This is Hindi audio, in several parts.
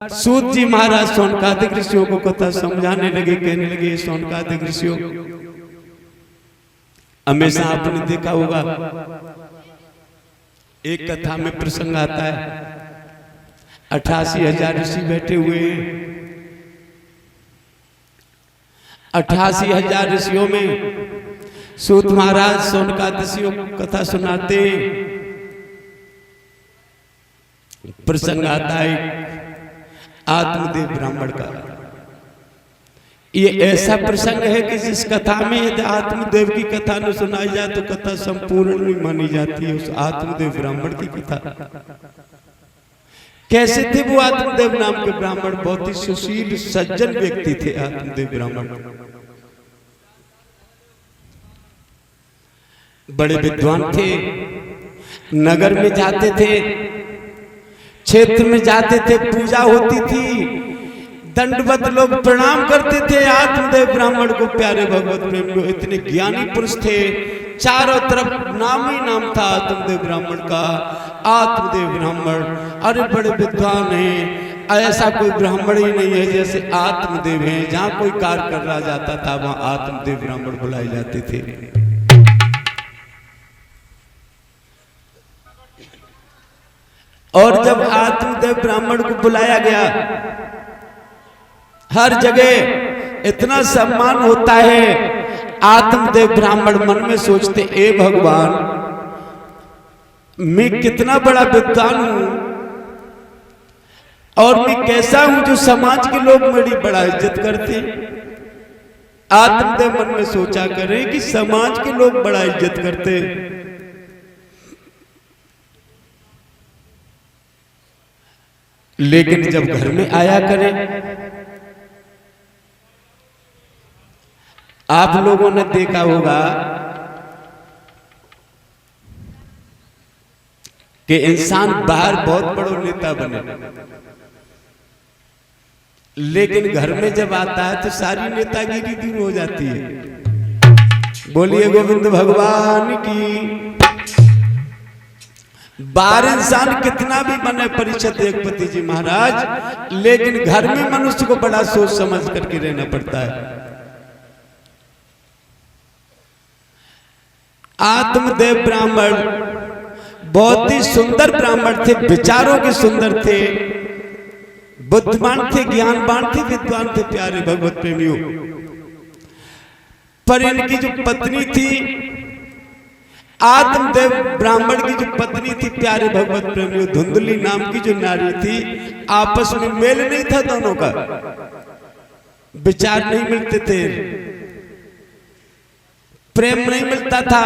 सूत जी महाराज सोनकादिक ऋषियों को कथा समझाने लगे, कहने लगे सोनकादिक ऋषियों, हमेशा आपने देखा होगा एक कथा में प्रसंग आता है 88,000 ऋषि बैठे हुए हैं। 88,000 ऋषियों में सूत महाराज सोनकादिक ऋषियों को कथा सुनाते। प्रसंग आता है आत्मदेव ब्राह्मण का। ये ऐसा प्रसंग है कि जिस कथा में यदि आत्मदेव की कथा न सुनाई जाए तो कथा संपूर्ण नहीं मानी जाती है। उस आत्मदेव ब्राह्मण की कथा कैसे थे वो आत्मदेव नाम के ब्राह्मण, बहुत ही सुशील सज्जन व्यक्ति थे आत्मदेव ब्राह्मण। बड़े विद्वान थे, नगर में जाते थे, क्षेत्र में जाते थे, पूजा होती थी, दंडवत लोग प्रणाम करते थे आत्मदेव ब्राह्मण को। प्यारे भगवत प्रेमियों, इतने ज्ञानी पुरुष थे, चारों तरफ नाम ही नाम था आत्मदेव ब्राह्मण का। आत्मदेव ब्राह्मण, अरे बड़े विद्वान हैं, ऐसा कोई ब्राह्मण ही नहीं है जैसे आत्मदेव हैं। जहां कोई कार्य कर रहा जाता था वहां आत्मदेव ब्राह्मण बुलाए जाते थे। और जब आत्मदेव ब्राह्मण को बुलाया गया, हर जगह इतना सम्मान होता है। आत्मदेव ब्राह्मण मन में सोचते, ए भगवान, मैं कितना बड़ा विद्वान हूं और मैं कैसा हूं जो समाज के लोग मेरी बड़ा इज्जत करते। आत्मदेव मन में सोचा करें कि समाज के लोग बड़ा इज्जत करते, लेकिन जब घर में आया करें, आप लोगों ने देखा होगा कि इंसान बाहर बहुत बड़ा नेता बने, लेकिन घर में जब आता है तो सारी नेतागिरी दूर हो जाती है। बोलिए गोविंद भगवान की। बाहर इंसान कितना भी बने परिषद एकपति जी महाराज, लेकिन घर में मनुष्य को बड़ा सोच समझ करके रहना पड़ता है। आत्मदेव ब्राह्मण बहुत ही सुंदर ब्राह्मण थे, विचारों के सुंदर थे, बुद्धिमान थे, ज्ञानवान थे, विद्वान थे। प्यारे भगवत प्रेमियों, पर इनकी जो पत्नी थी, आत्मदेव ब्राह्मण की जो पत्नी थी, प्यारे भगवत प्रेमियों, धुंधली नाम की जो नारी थी, आपस में मेल नहीं था दोनों का, विचार नहीं मिलते थे, प्रेम नहीं मिलता था।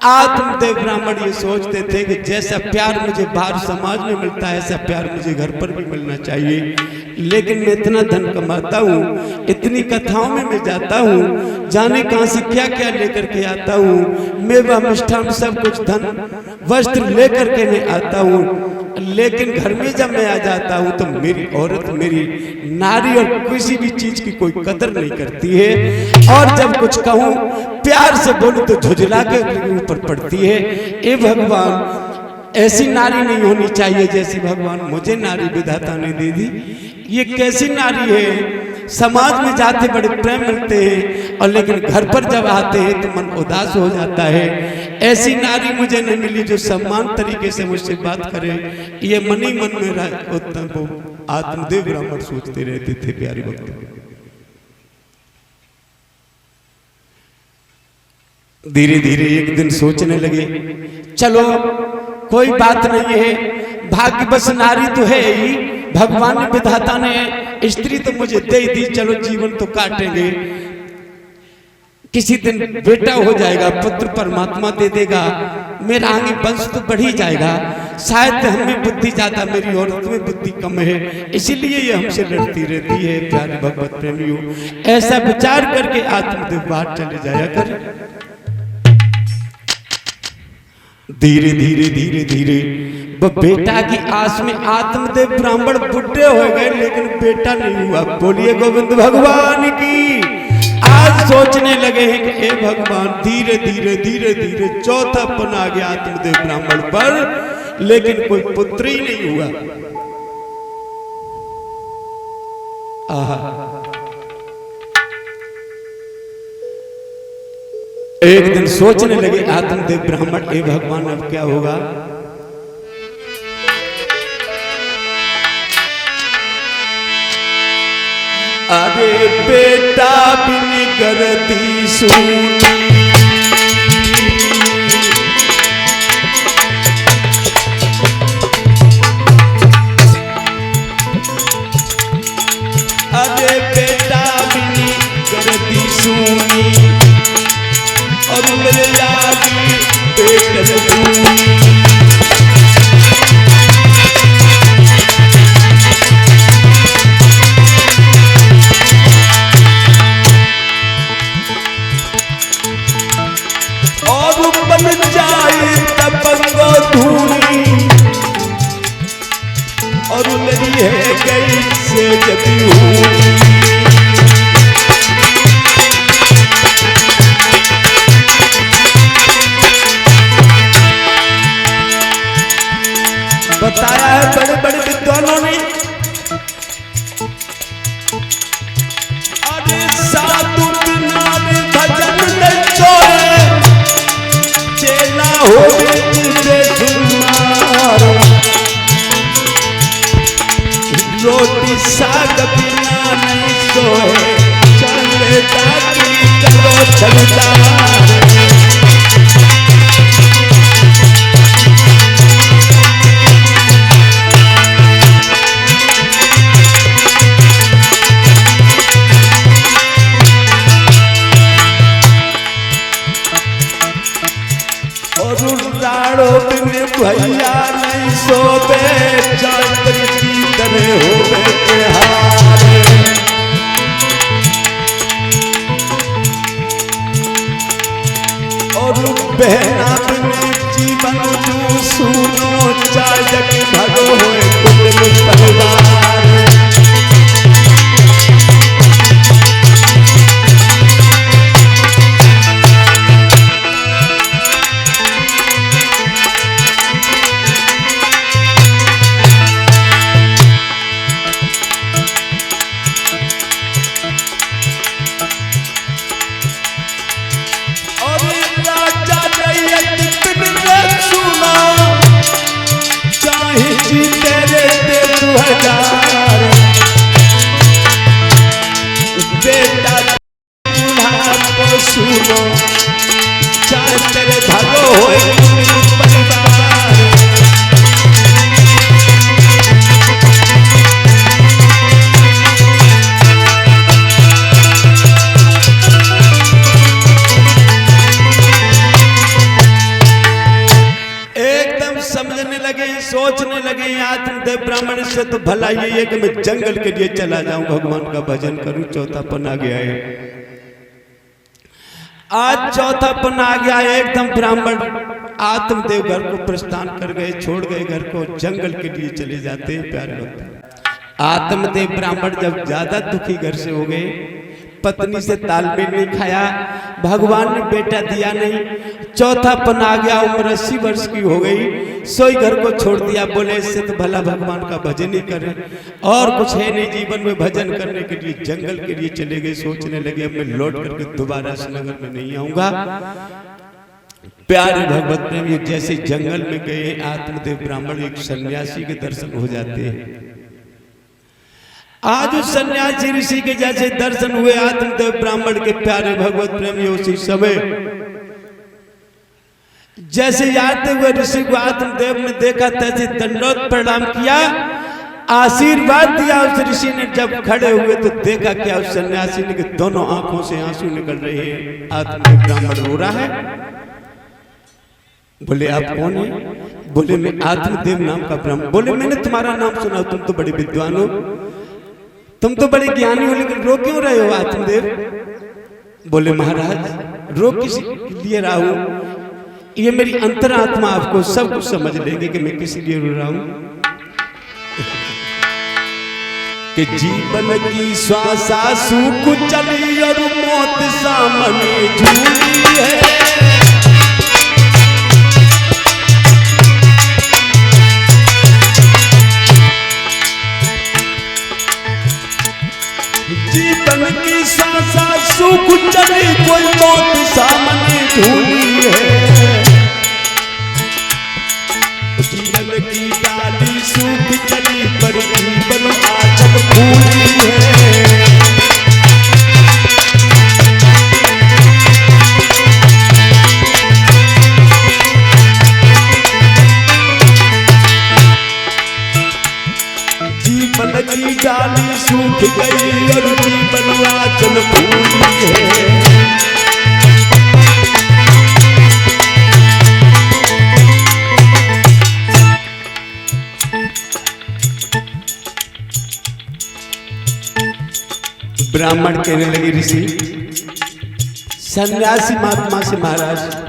आत्मदेव ब्राह्मण ये सोचते थे कि जैसा प्यार मुझे बाहर समाज में मिलता है ऐसा प्यार मुझे घर पर भी मिलना चाहिए। लेकिन मैं इतना धन कमाता हूँ, इतनी कथाओं में मैं जाता हूँ, जाने कहां से क्या क्या लेकर के आता हूँ, मेवा मिष्ठान सब कुछ धन वस्त्र लेकर के मैं आता हूँ, लेकिन घर में जब मैं आ जाता हूँ तो मेरी औरत, मेरी नारी और किसी भी चीज की कोई कदर नहीं करती है। और जब कुछ कहूँ, प्यार से बोलूं तो झुझला के ऊपर पड़ती है। ए भगवान, ऐसी नारी नहीं होनी चाहिए जैसी भगवान मुझे नारी विधाता ने दे दी। ये कैसी नारी है? समाज में जाते बड़े प्रेम मिलते हैं और लेकिन घर पर जब आते हैं तो मन उदास हो जाता है। ऐसी नारी मुझे नहीं मिली जो सम्मान तरीके से मुझसे बात करे। ये मन ही मन में उत्तम वो आत्मदेव ब्राह्मण सोचते रहते थे। प्यारे भक्त, धीरे धीरे एक दिन सोचने लगे, चलो कोई बात नहीं है, भाग्य बस नारी तो है ही, भगवान विधाता ने स्त्री तो मुझे दे दी, चलो जीवन तो काटेंगे, किसी दिन बेटा हो जाएगा, पुत्र परमात्मा दे देगा, मेरा आगे वंश तो बढ़ ही जाएगा। शायद हमें बुद्धि ज्यादा, मेरी औरत में बुद्धि कम है, इसीलिए ये हमसे लड़ती रहती है। प्यारे भगवत प्रेमियों, ऐसा विचार करके आत्मदेव बाहर चले जाया कर। धीरे धीरे धीरे धीरे वो बेटा की आस में आत्मदेव ब्राह्मण बुढ़े हो गए, लेकिन बेटा नहीं हुआ। बोलिए गोविंद भगवान की। आज सोचने लगे हैं कि हे भगवान, धीरे धीरे धीरे धीरे चौथापन आ गया आत्मदेव ब्राह्मण पर, लेकिन कोई पुत्र ही नहीं हुआ। आहा, एक दिन सोचने लगे आत्मदेव ब्राह्मण, ए भगवान अब क्या होगा। अरे बेटा बिन करती सुनी, अरे बेटा बिन करती सुनी, और मेरे लागी पेट में और मेरी है कैसे जबी हूँ। बताया है बड़े बड़े विद्वानों ने, अरे साधु बिना भजन नहीं छोड़े, चेला हो तुझे सुमार, रोटी साग बिना नहीं सोए, चले दादी करो चलदार। भैया नहीं सोबे, चांदनी की तरह होवे त्योहार। और बहना में जीवन जू सुनो, चाजक भरो होए कुल परिवार। बेटा को सुनो, चाहे तेरे भागो होए परिवार। एकदम समझने लगे, सोचने लगे आत्मदेव ब्राह्मण से तो भला ये है कि मैं जंगल के लिए चला जाऊं, भगवान का भजन करूं। चौथापन आ गया है, आज चौथापन आ गया है। एकदम ब्राह्मण आत्मदेव घर को प्रस्थान कर गए, छोड़ गए घर को, जंगल के लिए चले जाते हैं। प्यारे लोग, आत्मदेव ब्राह्मण जब ज्यादा दुखी घर से हो गए, पत्नी से तालमेल नहीं खाया, भगवान ने बेटा दिया नहीं, चौथापन आ गया, उम्र 80 वर्ष की हो गई, सोई घर को छोड़ दिया। बोले इससे तो भला भगवान का भजन ही करें, और कुछ है नहीं जीवन में भजन करने के लिए। जंगल के लिए चले गए, सोचने लगे अब मैं लौट करके दोबारा इस नगर में नहीं आऊंगा। प्यारे भगवत प्रेमी, जैसे जंगल में गए आत्मदेव ब्राह्मण, एक सन्यासी के दर्शन हो जाते हैं। आज उस सन्यासी ऋषि के जैसे दर्शन हुए आत्मदेव ब्राह्मण के। प्यारे भगवत प्रेमी, उसी समय जैसे आते हुए ऋषि को आत्मदेव ने देखा, तैसे दंडोत प्रणाम किया, आशीर्वाद दिया उस ऋषि ने। जब खड़े हुए तो देखा क्या उस सन्यासी ने कि दोनों आंखों से आंसू निकल रहे हैं। आत्मदेव ब्राह्मण रो रहा है। बोले आप कौन है? बोले मैं आत्मदेव नाम का ब्राह्मण। बोले मैंने तुम्हारा नाम सुना, तुम तो बड़े विद्वान हो, तुम तो बड़े ज्ञानी हो, लेकिन रो क्यों रहे हो आत्मदेव? बोले महाराज रो किस लिए रहा हूं, ये मेरी अंतरात्मा आपको सब कुछ समझ लेंगे कि मैं किस लिए रो रहा हूं। कि जीवन की श्वासा सूख चली और मौत सामने झूली है। जीवन की सांसा सूख चली, कोई मौत सामने झूली है। जीवन की डाली सूख चली, पर जीवन आचल फूली है। जीवन की डाली सूख गई और जीवन आचल फूली है। ब्राह्मण कहने लगे ऋषि, सन्यासी महात्मा से, महाराज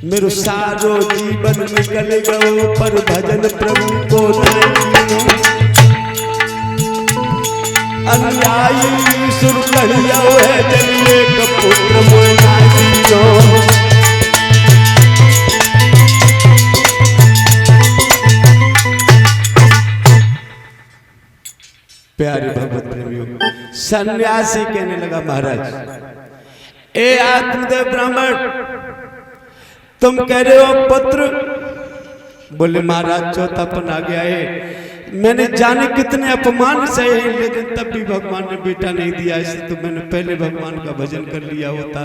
मेरो सारो जीवन निकल गयो, पर भजन प्रभु को नहीं। अन्यायी सुर कहियो है, जब एक पुत्र मोय नाजियो। प्यारे भगवत प्रेमियों, सन्यासी कहने लगा, महाराज ए आत्मदेव ब्राह्मण, तुम कह रहे हो पुत्र? बोले महाराज चौथापन आ गया है, मैंने जाने कितने अपमान सहे हैं, लेकिन तब भी भगवान ने बेटा नहीं दिया, इससे तो मैंने पहले भगवान का भजन कर लिया होता।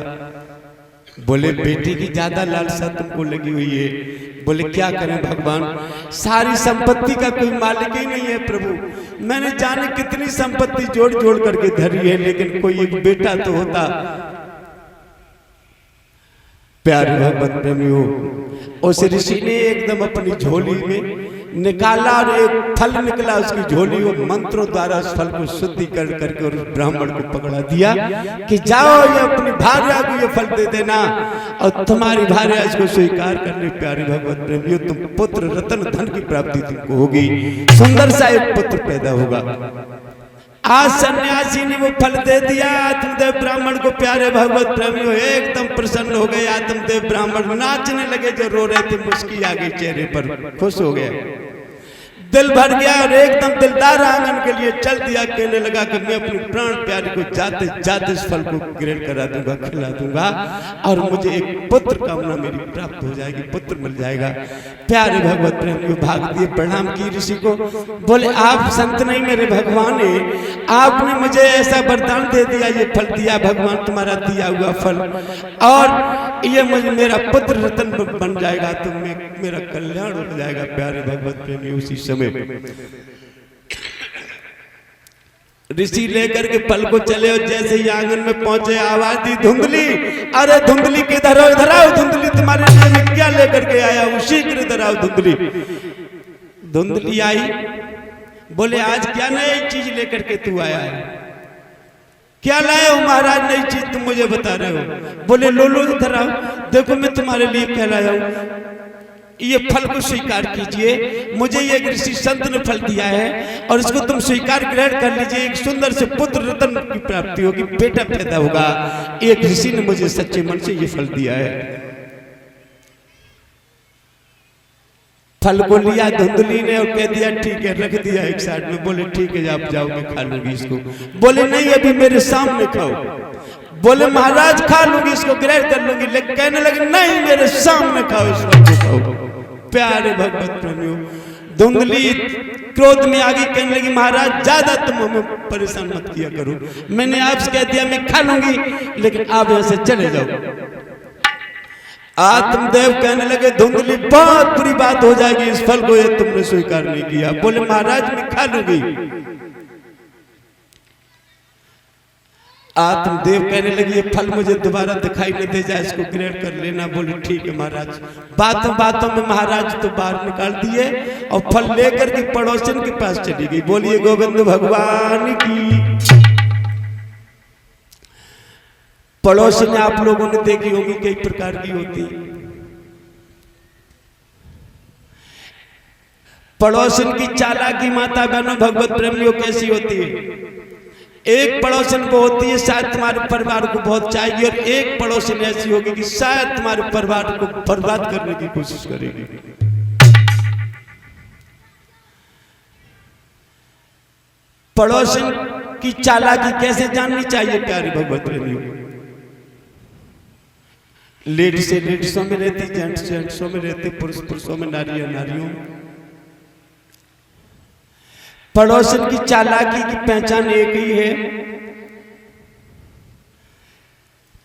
बोले बेटी की ज्यादा लालसा तुमको लगी हुई है। बोले क्या करें भगवान, सारी संपत्ति का कोई मालिक ही नहीं है प्रभु। मैंने जाने कितनी संपत्ति जोड़ जोड़ करके धरी है, लेकिन कोई एक बेटा तो होता। प्यारे भगवत प्रेमियों, उस ऋषि ने एकदम अपनी झोली में निकाला और एक फल निकला उसकी झोली, वो मंत्रों द्वारा उस फल को शुद्धि कर करके और ब्राह्मण को पकड़ा दिया कि जाओ ये अपनी भार्या को ये फल दे देना और तुम्हारी भार्या इसको स्वीकार कर ले। प्यारे भगवत प्रेमियों, तुम पुत्र रत्न धन की प्राप्ति तुमको होगी, सुंदर सा एक पुत्र पैदा होगा। आज सन्यासी ने वो फल दे दिया आत्मदेव ब्राह्मण को। प्यारे भगवत प्रेमियों, एकदम प्रसन्न हो गए आत्मदेव ब्राह्मण, नाचने लगे, जो रो रहे थे मुस्की आ गई चेहरे पर, खुश हो गए, दिल भर गया और एकदम दिलदार आंगन के लिए चल दिया। कहने लगा कि मैं अपने प्राण प्यारे को जाते जाते इस फल को ग्रहण करा दूंगा, खिला दूंगा और मुझे एक पुत्र कामना मेरी प्राप्त हो जाएगी, पुत्र मिल जाएगा। प्यारे भगवत प्रेमियों, भाग दिए, प्रणाम की ऋषि को। बोले आप संत नहीं मेरे भगवान है, आपने मुझे ऐसा वरदान दे दिया, ये फल दिया भगवान, तुम्हारा दिया हुआ फल, और ये मुझे मेरा पुत्र रत्न बन जाएगा, तो मेरा कल्याण हो जाएगा। प्यारे भगवत प्रेमियों, उसी समय ऋषि लेकर के फल को चले और जैसे ही आंगन में पहुंचे आवाज दी, धुंधली, अरे धुंधली किधर हो, इधर आओ, धुंधली तुम्हारे लिए मैं क्या लेकर के आया हूं, शीघ्र इधर आओ। धुंधली धुंधली आई, बोले आज क्या नई चीज लेकर के तू आया है? क्या लाए हो महाराज नई चीज, तुम मुझे बता रहे हो? बोले लो लो इधर आओ, देखो मैं तुम्हारे लिए क्या लाया हूं, ये फल को स्वीकार कीजिए, मुझे ये ऋषि संत ने फल दिया है और इसको तुम स्वीकार ग्रहण कर लीजिए, एक सुंदर से पुत्र रत्न की प्राप्ति होगी, बेटा पैदा होगा। एक ऋषि ने मुझे सच्चे मन से ये फल दिया है। फल को लिया धुंधली ने और कह दिया ठीक है, रख दिया एक साइड में। बोले ठीक है आप जाओ, मैं खा लूंगी इसको। बोले नहीं अभी मेरे सामने खाओ। बोले महाराज खा लूंगी इसको, ग्रहण कर लूंगी, लेकिन कहने लगे नहीं मेरे सामने खाओ, इस फल को खाओ। प्यारे भगवत प्रेमियों, धुंधली क्रोध में आगे कहने लगी महाराज ज्यादा तुम हमें परेशान मत किया करो, मैंने आपसे कह दिया मैं खा लूंगी, लेकिन आप यहां से चले जाओ। आत्मदेव कहने लगे धुंधली बहुत बुरी बात हो जाएगी, इस फल को ये तुमने स्वीकार नहीं किया। बोले महाराज मैं खा लूंगी। आत्मदेव कहने लगे ये फल मुझे दोबारा दिखाई नहीं दे जाए, इसको ग्रहण कर लेना। बोले ठीक है महाराज। बातों बातों में महाराज तो बाहर निकाल दिए और फल लेकर के पड़ोसन के पास चली गई। बोलिए गोविंद भगवान की। पड़ोसन आप लोगों ने देखी होगी कई प्रकार की होती। पड़ोसन की चालाकी माता बहनों भगवत प्रेमियों कैसी होती है। एक पड़ोसन को होती है शायद तुम्हारे परिवार को बहुत चाहिए, और एक पड़ोसन ऐसी होगी कि शायद तुम्हारे परिवार को बर्बाद करने की कोशिश करेगी। पड़ोसन की चालाकी कैसे जाननी चाहिए प्यारे भगवत प्रेमियों? लेडीसें लेडीसों में रहती, जेंट्स जेंट्सों में रहते, पुरुष पुरुषों में, नारियां नारियों। पड़ोसन की चालाकी की पहचान एक ही है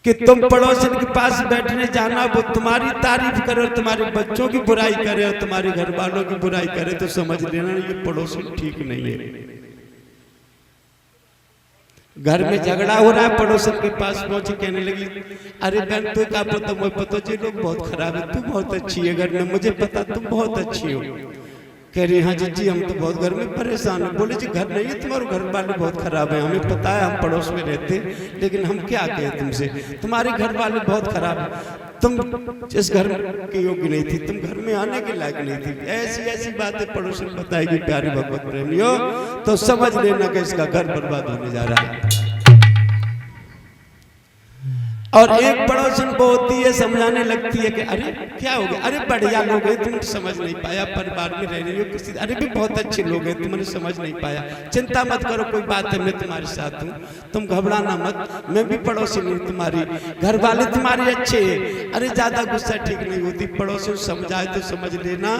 कि तुम पड़ोसन के पास बैठने जाना, वो तुम्हारी तारीफ करे और तुम्हारे बच्चों की बुराई करे और तुम्हारे घर वालों की बुराई करे तो समझ लेना ये पड़ोसन ठीक नहीं है। घर में झगड़ा हो रहा है, पड़ोसन के पास पहुंची कहने लगी, अरे बहन तू क्या पता, मुझे पता जी लोग बहुत खराब है, तू बहुत अच्छी है घर में, मुझे पता तुम बहुत अच्छी हो। कह रही हाँ जी हम तो बहुत घर में परेशान हैं। बोले जी घर नहीं है, तुम्हारे घर वाले बहुत खराब है, हमें पता है, हम पड़ोस में रहते, लेकिन हम क्या कहें तुमसे, तुम्हारे घर वाले बहुत खराब है, तुम इस घर के योग्य नहीं थी, तुम घर में आने के लायक नहीं थी। ऐसी ऐसी बातें पड़ोसन बताएगी प्यारे भगवत प्रेमियों, तो समझ लेना कि इसका घर बर्बाद होने जा रहा है। और एक पड़ोसन को होती है, समझाने लगती है कि अरे क्या हो गया, अरे बढ़िया लोग हैं, तुम समझ नहीं पाया, परिवार में रह रही हो किसी, अरे भी बहुत अच्छे लोग हैं, तुमने समझ नहीं पाया, चिंता मत करो, कोई बात है, मैं तुम्हारे साथ हूँ, तुम घबराना मत, मैं भी पड़ोसी हूँ तुम्हारी, घर वाले तुम्हारे अच्छे हैं। अरे ज्यादा गुस्सा ठीक नहीं होती, पड़ोसी समझाए तो समझ लेना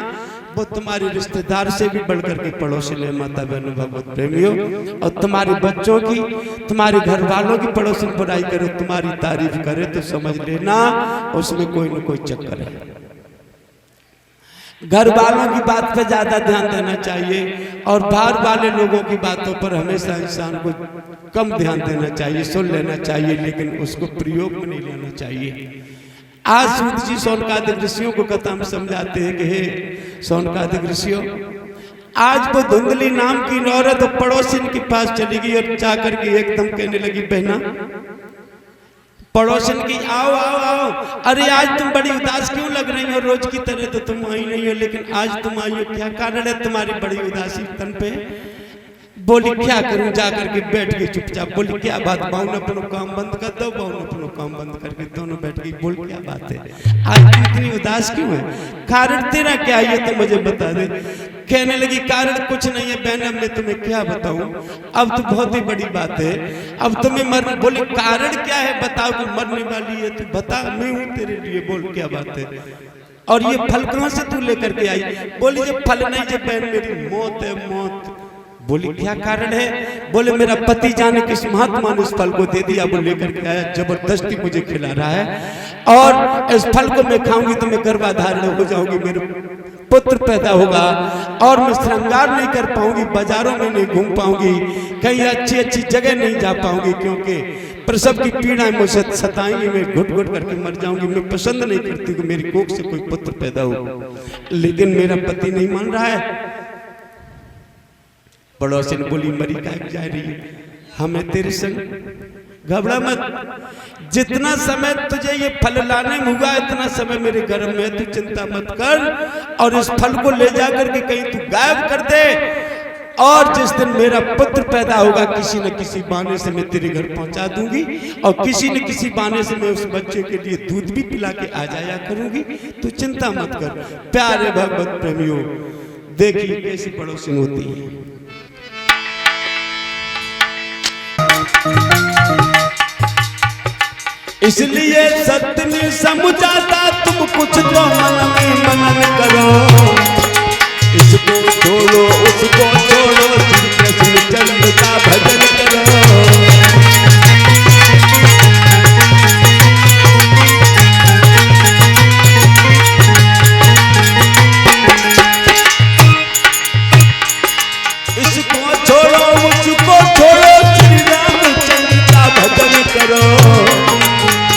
वो तुम्हारे रिश्तेदार से भी बढ़कर के पड़ोसी है माता बहनों भगवत प्रेमियों। और तुम्हारे बच्चों की, तुम्हारे घर वालों की पड़ोसी बुराई करे, तुम्हारी तारीफ करे तो समझ लेना उसमें कोई न कोई चक्कर है। घर वालों की बात पे ज्यादा ध्यान देना चाहिए और बाहर वाले लोगों की बातों पर हमेशा इंसान को कम ध्यान देना चाहिए, सुन लेना चाहिए, लेकिन उसको प्रयोग में नहीं लेना चाहिए। आज सूत जी शौनकादिक ऋषियों को कथा में समझाते हैं कि हे शौनकादिक ऋषियों, आज वो धुंधली नाम की औरत पड़ोसिन के पास चली गई और जाकर के एकदम कहने लगी, बहना पड़ोसन की, आओ आओ आओ, अरे आज तुम बड़ी उदास क्यों लग रही हो, रोज की तरह तो तुम आई नहीं हो, लेकिन आज तुम आई हो, क्या कारण है तुम्हारी बड़ी उदासी तन पे? बोली क्या करूं, जाकर के बैठ गई चुपचाप। बोली क्या बात, बाऊ ने अपना काम बंद कर दो, बाऊ ने अपना काम बंद करके दोनों बैठ गई। बोल क्या बात है, आज तू इतनी उदास क्यों है, कारण तेरा क्या है ये तो मुझे बता दे। कहने लगी कारण कुछ नहीं है बहन, अब मैं तुम्हें क्या बताऊं, अब तो बहुत ही बड़ी बात है, अब तुम्हें मरना। बोले कारण क्या है बताओ, कि मरने वाली है, तू बता, मैं हूं तेरे लिए, बोल क्या बात है, और ये फल कहां से तू लेकर के आई? बोली ये फल नहीं है बहन, मेरी मौत है, मौत। बोली क्या कारण है? बोले मेरा पति जाने किस महात्मा ने इस फल को दे दिया, वो लेकर के आया, जबरदस्ती मुझे खिला रहा है, और इस फल को मैं खाऊंगी तो मैं गर्भाधारण हो जाऊंगी, मेरे पुत्र पैदा होगा, और मैं श्रृंगार नहीं कर पाऊंगी, बाजारों में नहीं घूम पाऊंगी, कहीं अच्छी अच्छी जगह नहीं जा पाऊंगी, क्योंकि प्रसव की पीड़ा मुझे सताएंगी, मैं घुट घुट करके मर जाऊंगी। मैं पसंद नहीं करती कि मेरी कोख से कोई पुत्र पैदा हो, लेकिन मेरा पति नहीं मान रहा है। पड़ोसिन बोली मरी काहे जा रही है, हमें तेरे संग, घबरा मत, जितना समय तुझे ये फल लाने में हुआ इतना समय मेरे घर में है, तू चिंता मत कर, और इस फल को ले जाकर के कहीं तू गायब कर दे, और जिस दिन मेरा पुत्र पैदा होगा किसी न किसी बहाने से मैं तेरे घर पहुंचा दूंगी, और किसी न किसी बहाने से मैं उस बच्चे के लिए दूध भी पिला के आ जाया करूंगी, तू चिंता मत कर। प्यारे भगवत प्रेमियों, देखिए कैसी पड़ोसिन होती है। इसलिए सत्य में समझाता तुम कुछ तो मन में मनन करो, इसको छोड़ो उसको छोड़ो, श्री कृष्ण चंद्र का भजन करो। इसको छोड़ो उसको छोड़ो, श्री रामचंद्र का भजन करो,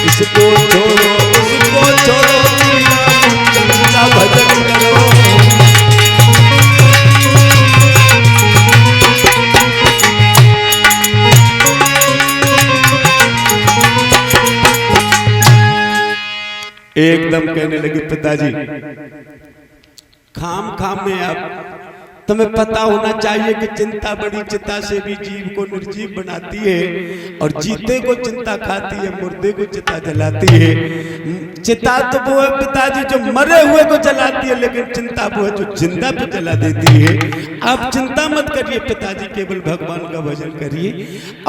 इसको छोड़ो उसको छोड़ो, श्री रामचंद्र का भजन करो। एकदम कहने लगे पिताजी, खाम खाम में आप तुम्हें पता होना चाहिए कि चिंता बड़ी चिता से भी जीव को निर्जीव बनाती है, और जीते को चिंता खाती है, मुर्दे को चिता जलाती है। चिता तो वो है पिताजी जो मरे हुए को जलाती है, लेकिन चिंता वो है जो जिंदा पे जला देती है। आप चिंता मत करिए पिताजी, केवल भगवान का भजन करिए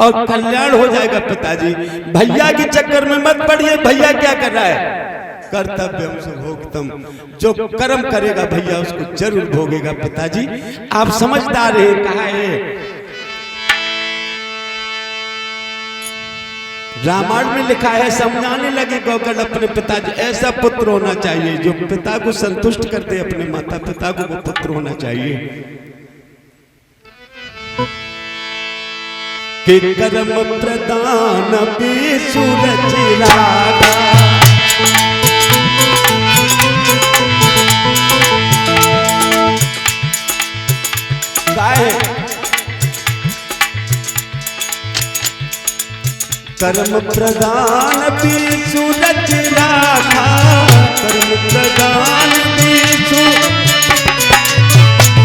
और कल्याण हो जाएगा पिताजी। भैया के चक्कर में मत पड़िए। भैया क्या कर रहा है? कर्तव्यम से भोगतम, जो कर्म करेगा भैया उसको जरूर भोगेगा पिताजी। आप समझदार हैं। कहा है रामायण में लिखा है, समझाने लगे गौकर्ण अपने पिताजी, ऐसा पुत्र होना चाहिए जो पिता को संतुष्ट करते, अपने माता पिता को वो पुत्र होना चाहिए कि कर्म प्रदान भी सूरज रागा। कर्म प्रदान भी सूरज राखा, कर्म प्रदान भी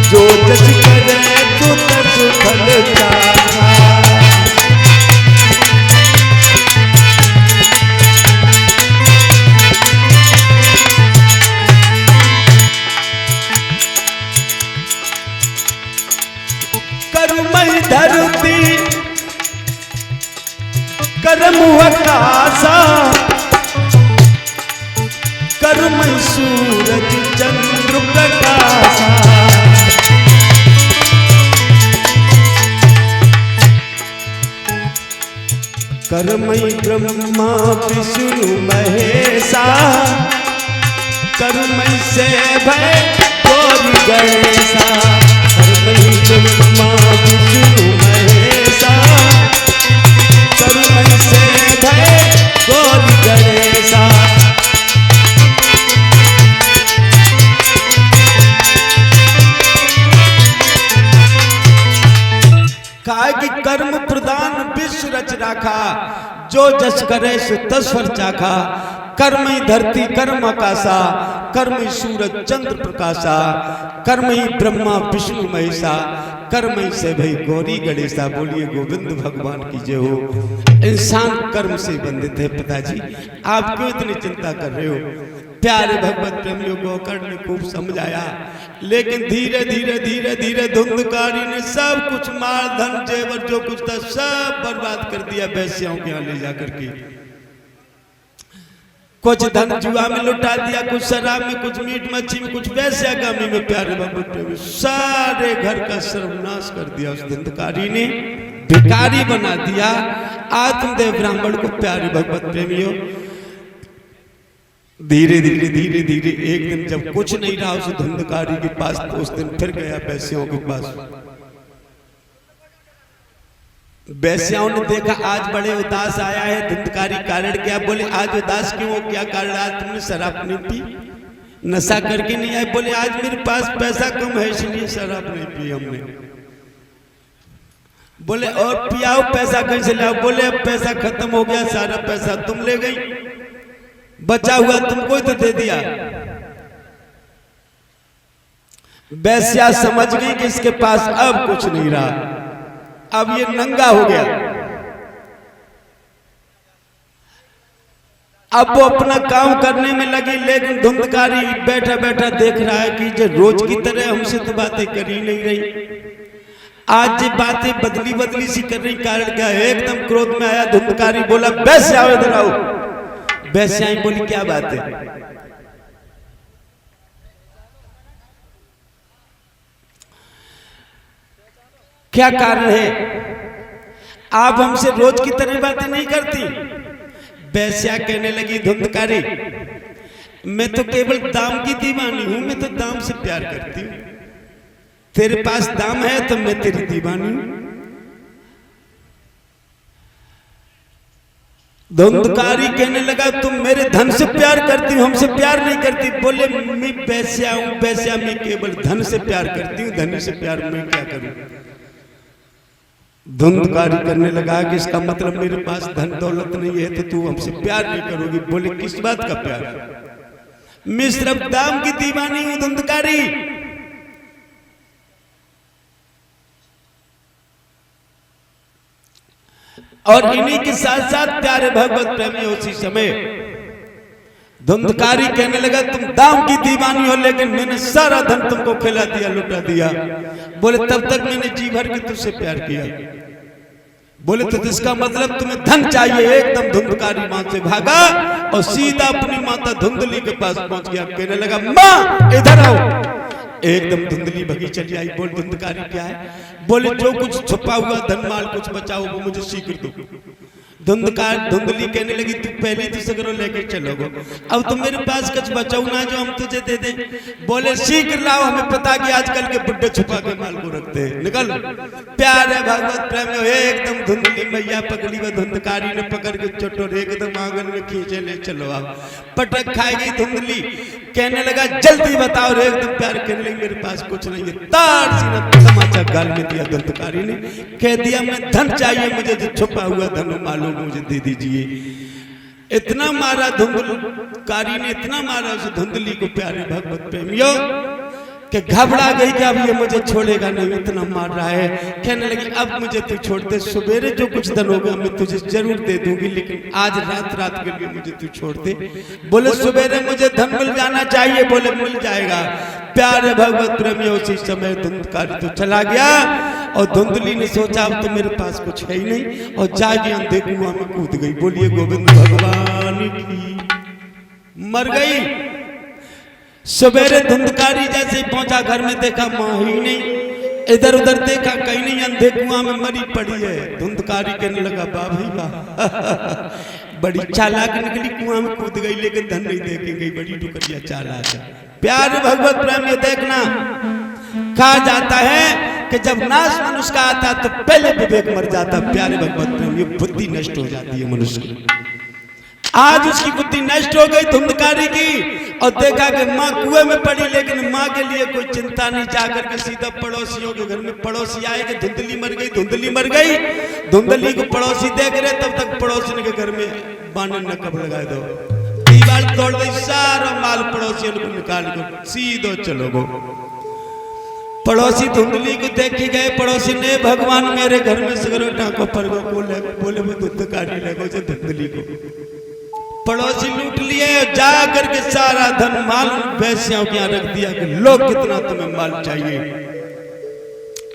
जो जस करे तो तस फल चाहा। कर्मई धरती कर्म आकाशा, कर्म सूरज चंद्र प्रकाशा। कर्मई ब्रह्मा विष्णु महेशा, कर्मई से भय गौरी गणेशा। कर्मई ब्रह्मा विष्णु महेशा, कर्मई से भय गौरी गणेशा। कहा कि कर्म प्रदान विश्व रच राखा, जो जस करे सो तस फल चाखा। कर्मई धरती कर्म आकाशा, कर्मई सूरज चंद्र प्रकाशा। कर्मई ब्रह्मा विष्णु महेशा, कर्मई से भई गौरी गणेशा। बोलिए गोविंद भगवान की जय हो। इंसान कर्म से बंधित है पिताजी, आप क्यों इतनी चिंता कर रहे हो? प्यारे भगवत प्रेमियों गोकर्ण ने खूब समझाया, लेकिन धीरे धीरे धीरे धीरे धुंधकारी ने सब कुछ माल धन जेवर जो कुछ था सब बर्बाद कर दिया वेश्याओं के यहाँ ले जाकर के। कुछ धन जुआ में लुटा दिया, कुछ शराब में, कुछ मीट मच्छी में, कुछ वेश्यागामी में। प्यारे भगवत प्रेमी सारे घर का सर्वनाश कर दिया उस धुंधकारी ने, भिखारी बना दिया आत्मदेव ब्राह्मण को। प्यारे भगवत प्रेमियों धीरे धीरे धीरे धीरे एक दिन जब कुछ नहीं रहा उस धुंधकारी के पास, तो उस दिन फिर गया वेश्याओं के पास। वेश्याओं ने देखा आज बड़े उदास आया है धुंधकारी, कारण क्या? बोले आज उदास क्यों हो? क्या कारण? आज तुमने शराब नहीं पी, नशा करके नहीं आए? बोले आज मेरे पास पैसा कम है इसलिए शराब नहीं पी हमने। बोले और पियाओ, पैसा कहीं से लाओ? बोले अब पैसा खत्म हो गया, सारा पैसा तुम ले गई, बचा हुआ तुमको ही तो दे दिया। वेश्या समझ गई कि इसके पास अब कुछ नहीं रहा, अब ये नंगा हो गया। अब वो अपना काम करने में लगी, लेकिन धुंधकारी बैठा बैठा देख रहा है कि जो रोज की तरह हमसे तो बातें कर ही नहीं रही, आज ये बातें बदली बदली सी कर रही। कारण क्या है? एकदम क्रोध में आया धुंधकारी, बोला वेश्या इधर आओ। वेश्याएं बोली क्या बात है? क्या कारण है? आप हमसे रोज की तरह बातें नहीं करती। वेश्या कहने लगी धुंधकारी, मैं तो केवल दाम की दीवानी हूं, मैं तो दाम से प्यार करती हूं। तेरे पास दाम है तो मैं तेरी दीवानी हूं। धुंधकारी कहने लगा तुम मेरे धन से प्यार करती हो, हमसे प्यार नहीं करती। बोले मैं वेश्या हूं, वेश्या मैं केवल धन से प्यार करती हूं, धन से प्यार मैं क्या करूं? धुंधकारी करने लगा कि इसका मतलब मेरे पास धन दौलत नहीं है तो तू हमसे प्यार नहीं करोगी। बोले किस बात का प्यार? मैं सिर्फ दाम की दीवानी हूं धुंधकारी। और इन्हीं के साथ साथ प्यारे भगवत प्रेमी उसी समय धुंधकारी कहने लगा तुम दाम की दीवानी हो, लेकिन मैंने सारा धन तुमको खिला दिया, लुटा दिया। बोले तब तक मैंने जी भर के तुझसे प्यार किया। बोले तो इसका मतलब तुम्हें धन चाहिए। एकदम धुंधकारी मां से भागा और सीधा अपनी माता धुंधली के पास पहुंच गया। कहने लगा मां इधर आओ। एकदम धुंधली भगी चली आई। बोल धुंधकारी क्या है? बोले जो कुछ छुपा हुआ धन माल कुछ बचाओ वो मुझे शीघ्र दो। धुंधली कहने लगी तू पहले तो सगरो लेकर चलोगे, अब तो मेरे पास कुछ बचाओ ना जो हम तुझे दे दे। बोले शीघ्र लाओ, हमें पता कि आजकल के बुड्ढे छुपा के माल को रखते हैं, निकल। प्यार है भगवत प्रेम एकदम धुंधली मैया पकड़ी व धुंधकारी ने पकड़ के चटोर एकदम आंगन में खींचे ले चलो। आप पटक खाएगी धुंधली। कहने लगा जल्दी बताओ। एकदम प्यार कहने लगी मेरे पास कुछ नहीं है। तार सीना तमाचा गाल में दिया धुंधकारी ने। कह दिया मैं धन चाहिए मुझे, जो छुपा हुआ धन मालूम मुझे दे दीजिए। इतना मारा धुंधकारी ने, इतना मारा उस धुंधली को प्यारे भगवत प्रेमियों कि घबरा गई कि अब ये मुझे छोड़ेगा नहीं, इतना मार रहा है। कहने लगी अब मुझे तू छोड़ दे, सवेरे जो कुछ धन होगा मैं तुझे जरूर दे दूंगी, लेकिन आज रात के लिए मुझे तू छोड़ दे। बोले सवेरे मुझे धन मिल जाना चाहिए। बोले मिल जाएगा। प्यारे भगवत प्रेमियों उसी समय धुंधकारी तो चला गया और धुंधली ने सोचा अब तो मेरे पास कुछ है ही नहीं, और जाके अंधे कुआं में कूद गई। बोलिए गोविंद भगवान की। मर गई। सवेरे धुंधकारी जैसे ही पहुंचा घर में देखा मां ही नहीं, इधर उधर देखा कहीं नहीं, अंधे कुआं में मरी पड़ी है। धुंधकारी कहने लगा वाह भाई वाह, बड़ी चालाक निकली, कुआं में कूद गई लेकिन धन नहीं देके गई, बड़ी टुकड़िया चालाक है। प्यार भगवत प्रेम ये देखना, कहा जाता है कि जब नाश मनुष्य का आता तो पहले विवेक मर जाता। प्यारे भगवत प्रेम ये बुद्धि नष्ट हो जाती है मनुष्य की। आज उसकी बुद्धि नष्ट हो गई धुंधकारी की, और देखा कि माँ कुएं में पड़ी, लेकिन माँ के लिए कोई चिंता नहीं। जाकर के सीधा पड़ोसियों के घर में पड़ोसी आए कि धुंधली मर गई, धुंधली मर गई। धुंधली को पड़ोसी देख रहे, तब तक पड़ोसी के घर में बानर न कब लगा दो, दीवार तोड़ गई, सारा माल पड़ोसियों को निकाल कर सीधो चलो गो। पड़ोसी धुंधली को देख के गए। पड़ोसी ने भगवान मेरे घर में सिगरेट टाको पर गो। बोले वो धुंधकारी लगो से धुंधली को। पड़ोसी लूट लिए और जा करके सारा धन माल वैश्यों के यहाँ रख दिया कि लोग कितना तुम्हें माल चाहिए।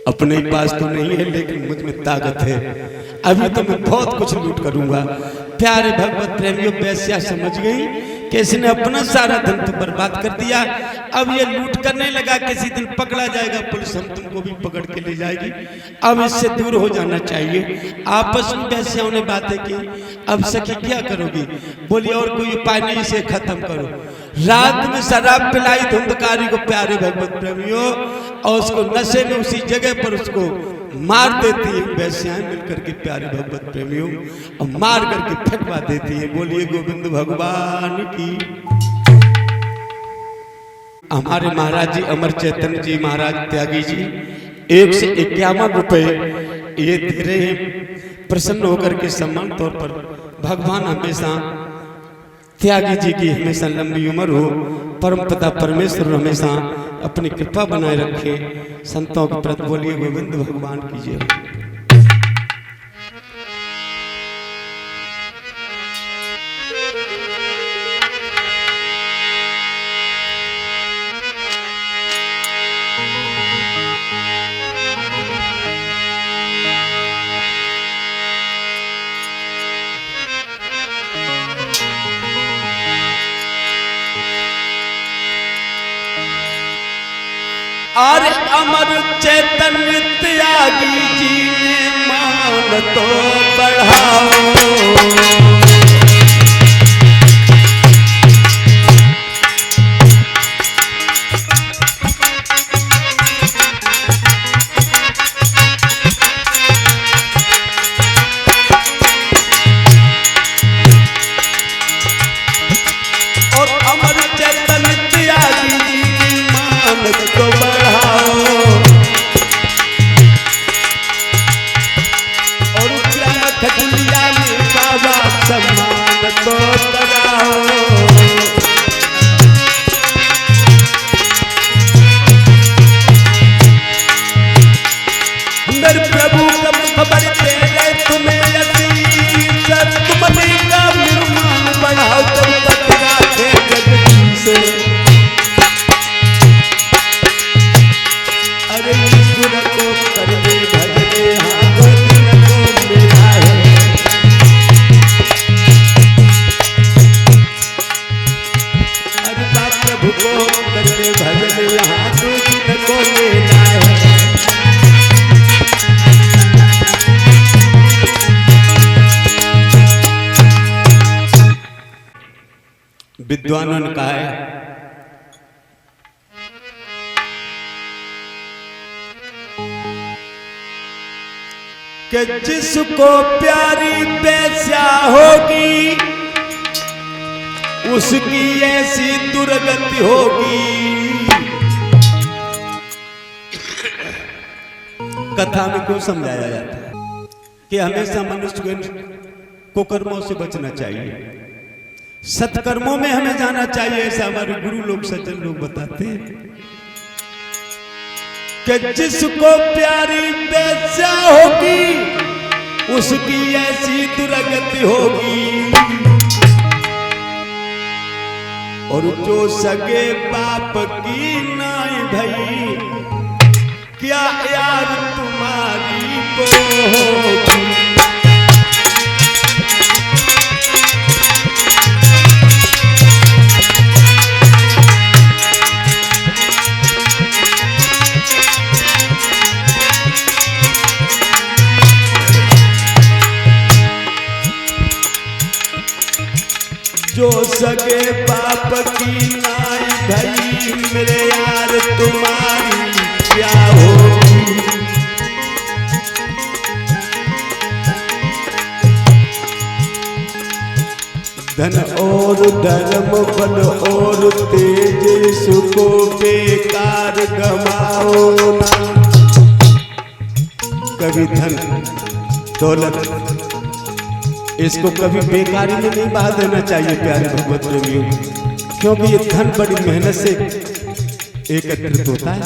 अपने पास तो नहीं है लेकिन मुझ में ताकत है, अभी तो मैं बहुत कुछ लूट करूंगा। प्यारे भगवत प्रेमियों वैश्या समझ गई कि इसने अपना सारा धन तो बर्बाद कर दिया, अब ये लूट करने लगा, किसी दिन पकड़ा जाएगा, पुलिस हम तुमको भी पकड़ के ले जाएगी, अब इससे दूर हो जाना चाहिए। आपस में वैश्याओं ने बातें की। अब सखी क्या करोगी? बोली और कोई उपाय नहीं, इसे खत्म करो। रात में शराब पिलाई धुंधकारी को प्यारे भगवत प्रेमियों, और उसको नशे में उसी जगह पर उसको मार देती है वैश्याएं मिलकर के प्यारे भगवत प्रेमियों, और मार करके फेंकवा देती है। बोलिए गोविंद भगवान की। हमारे महाराज जी अमर चैतन्य जी महाराज त्यागी जी 151 रुपए ये दे रहे हैं, प्रसन्न होकर के सम्मान तौर पर। भगवान हमेशा त्यागी जी की हमेशा लंबी उम्र हो, परम पिता परमेश्वर हमेशा अपनी कृपा बनाए रखे संतों के प्रति। बोलिए गोविंद भगवान की जय। और अमर चैतन्य त्यागी जी ने मान तो बढ़ाओ, और अमर चैतन्य त्यागी जी ने मान तो सब दूर को करके भजने हाथों दिल को मेरा है। अरे बाप प्रभु को करके भजने हाथों दिल को मेरा है। विद्वानों ने कहा है कि जिसको प्यारी बेस्या होगी उसकी ऐसी दुर्गति होगी। कथा में क्यों समझाया जाता है कि हमेशा मनुष्य को कर्मों से बचना चाहिए, सत्कर्मों में हमें जाना चाहिए। ऐसा हमारे गुरु लोग सज्जन लोग बताते हैं कि जिसको प्यारी बेस्या होगी उसकी ऐसी दुर्गति होगी। और जो सगे बाप की नाई भई क्या यार तुम्हारी को होगी। जो सगे बाप की नाई भई मेरे यार तुम्हारी क्या होगी। धन और धर्म बल और तेज इसको बेकार गवाओ ना। कभी धन दौलत इसको कभी बेकारी में नहीं बहा देना चाहिए प्यारे भगवत प्रेमियों, क्योंकि ये धन बड़ी मेहनत से एकत्रित होता है।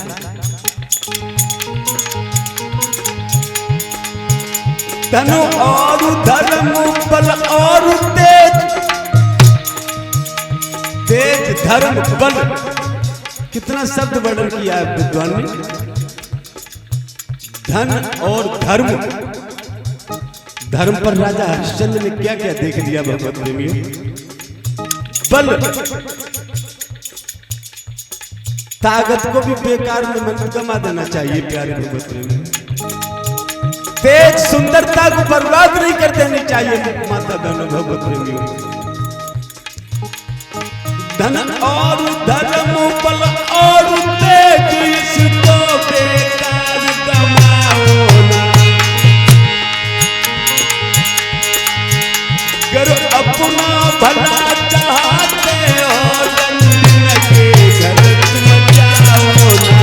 धन और धर्म बल और तेज, तेज धर्म बल, कितना शब्द वर्णन किया है विद्वान ने। धन और धर्म, धर्म पर राजा हरिश्चंद्र ने क्या क्या देख लिया भगवत प्रेमियों। बल, ताकत को भी बेकार में मन गमा देना चाहिए प्यारे भगवत प्रेमियों। तेज, सुंदरता को बर्बाद नहीं कर देनी चाहिए माता बहनों भगवत प्रेमियों। धन और धर्म बल और तेज इसको बेकार गमाओ ना। अगर अपना भला चाहते हो रंजन के घर तुम जाओ ना।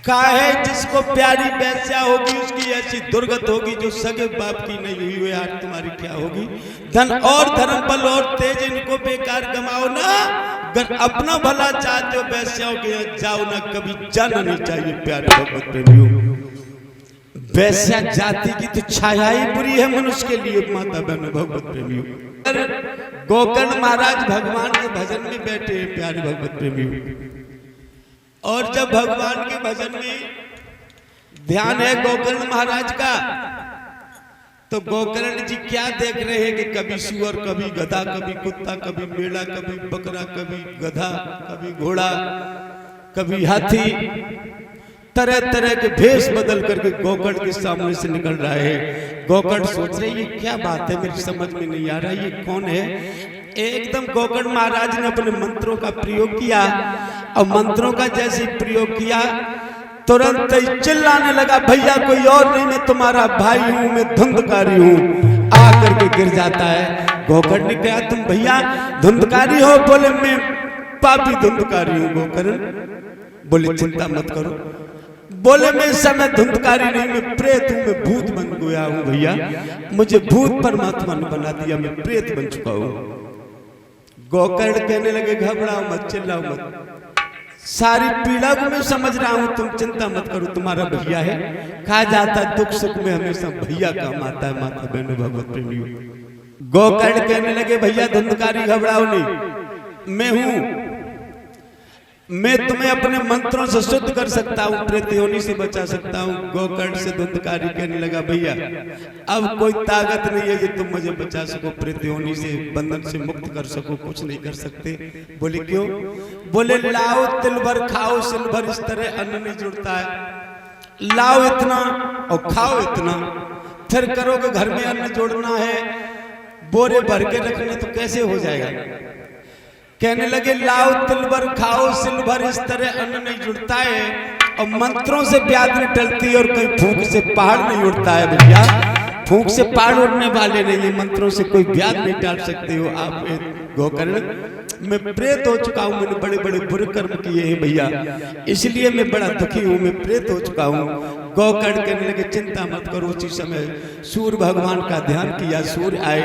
काहे जिसको प्यारी बेस्या होगी उसकी ऐसी दुर्गत होगी, जो सगे बाप की नहीं हुई हुई यार तुम्हारी क्या होगी। धन और धर्म बल और तेज इनको बेकार गमाओ ना। अगर अपना भला चाहते हो बेस्याओं के यहाँ जाओ ना, कभी जाना नहीं चाहिए प्यारे भगवत प्रेमियों। बेस्या जाति की तो छाया ही बुरी है मनुष्य के लिए माता बहन भगवत प्रेमियों। गोकर्ण महाराज भगवान के भजन में बैठे हैं प्यारे भगवत प्रेमियों, और जब भगवान के भजन में ध्यान है गोकर्ण महाराज का, तो गोकर्ण जी क्या देख रहे हैं कि कभी सुअर, कभी गधा, कभी कुत्ता, कभी मेढ़ा, कभी बकरा, कभी गधा, कभी घोड़ा, कभी हाथी, तरह तरह के भेष बदल करके गोकर्ण के सामने से निकल रहा है। गोकर्ण सोच रहे ये क्या बात है, मेरी समझ में नहीं आ रहा ये कौन है। एकदम गोकर्ण महाराज ने अपने मंत्रों का प्रयोग किया, और मंत्रों का जैसे प्रयोग किया तुरंत ही चिल्लाने लगा, भैया कोई और नहीं, मैं तुम्हारा भाई हूं, मैं धुंधकारी हूं। आकर के गिर जाता है। गोकर्ण ने कहा तुम भैया धुंधकारी हो? बोले मैं पापी धुंधकारी हूं। गोकर्ण बोले चिंता मत करो। बोले मैं इस समय धुंधकारी नहीं, मैं प्रेत हूं, मैं भूत बन गया हूं भैया, मुझे भूत परमात्मा ने बना दिया, मैं प्रेत बन चुका हूं। गोकर्ण कहने लगे घबराओ मत, चिल्लाओ मत, सारी पीड़ा को मैं समझ रहा हूँ, तुम चिंता मत करो, तुम्हारा भैया है। कहा जाता दुख सुख में हमेशा भैया काम आता है। माता बहनों भगवत प्रेमियों, गोकर्ण कहने लगे भैया धुंधकारी घबराओ नहीं, मैं हूं, मैं तुम्हें अपने मंत्रों से शुद्ध कर सकता हूँ, प्रेत योनि से बचा सकता हूँ। गोकर्ण से धुंधकारी कहने लगा भैया अब कोई ताकत नहीं है कि तुम मुझे बचा सको, प्रेत योनि से बंधन से मुक्त कर सको, कुछ नहीं कर सकते। बोले क्यों? बोले लाओ तिल भर खाओ सिल भर, इस तरह अन्न नहीं जुड़ता है। लाओ इतना और खाओ इतना, फिर करोगे घर में अन्न जोड़ना है, बोरे भर के रखने तो कैसे हो जाएगा। कहने लगे लाओ तिल भर खाओ सिल भर, इस तरह अन्न नहीं जुड़ता है और मंत्रों से ब्याज नहीं टलती और कहीं फूंक से पहाड़ नहीं उड़ता है। भैया फूंक से पहाड़ उड़ने वाले नहीं है, मंत्रों से कोई ब्याज नहीं टाल सकते हो आप। गोकर्ण मैं प्रेत हो चुका हूँ, मैंने बड़े बड़े बुरे कर्म किए हैं भैया, इसलिए मैं बड़ा दुखी हूँ, मैं प्रेत हो चुका हूँ। गोकर्ण कहने लगे चिंता मत करो। उसी समय सूर्य भगवान का ध्यान किया, सूर्य आए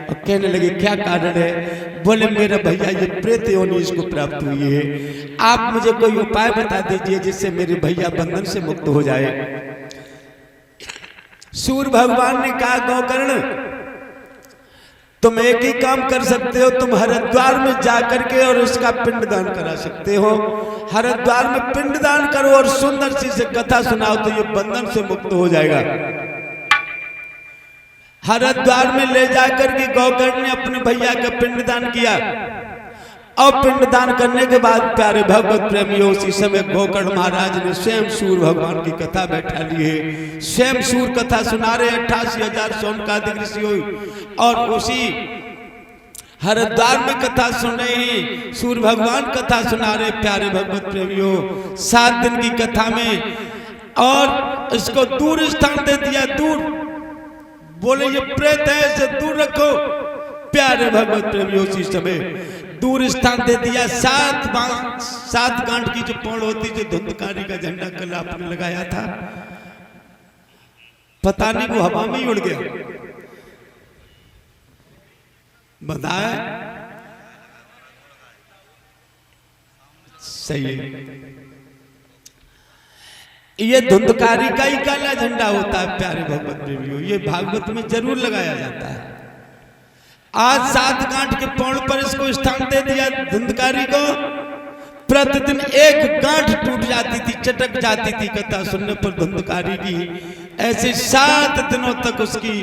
और कहने लगे क्या कारण है। बोले मेरा भैया ये प्रेत योनि इसको प्राप्त हुई है, आप मुझे कोई उपाय बता दीजिए जिससे मेरे भैया बंधन से मुक्त हो जाए। सूर्य भगवान ने कहा गोकर्ण तुम एक ही काम कर सकते हो, तुम हरिद्वार में जाकर के और उसका पिंडदान करा सकते हो। हरिद्वार में पिंडदान करो और सुंदर सी से कथा सुनाओ तो ये बंधन से मुक्त हो जाएगा। हरिद्वार में ले जाकर के गोकर्ण ने अपने भैया का पिंडदान किया और पिंडदान करने के बाद प्यारे भगवत प्रेमियों उसी समय गोकर्ण महाराज ने स्वयं सूर्य भगवान की कथा बैठा ली है, स्वयं सूर्य कथा सुना रहे। 88,000 सौनकादिक ऋषि हुई और उसी हरिद्वार में कथा सुन रहे हैं, सूर्य भगवान कथा सुना रहे। प्यारे भगवत प्रेमियों 7 दिन की कथा में और इसको दूर स्थान दे दिया, दूर। बोले ये प्रेत है, इसे दूर रखो। प्यारे भगवत प्रेमियों उसी समय दूर स्थान दे दिया। 7 गांठ की जो पौड़ होती, जो धुंधकारी का झंडा कल आपने लगाया था, पता नहीं वो हवा में ही उड़ गया। बताए सही है, ये धुंधकारी का ही काला झंडा होता है। प्यारे भगवत प्रेमियों ये भागवत में जरूर लगाया जाता है। आज 7 गांठ के पौड़ पर इसको स्थान दे दिया धुंधकारी को। प्रतिदिन 1 गांठ टूट जाती थी, चटक जाती थी कथा सुनने पर धुंधकारी की। ऐसे 7 दिनों तक उसकी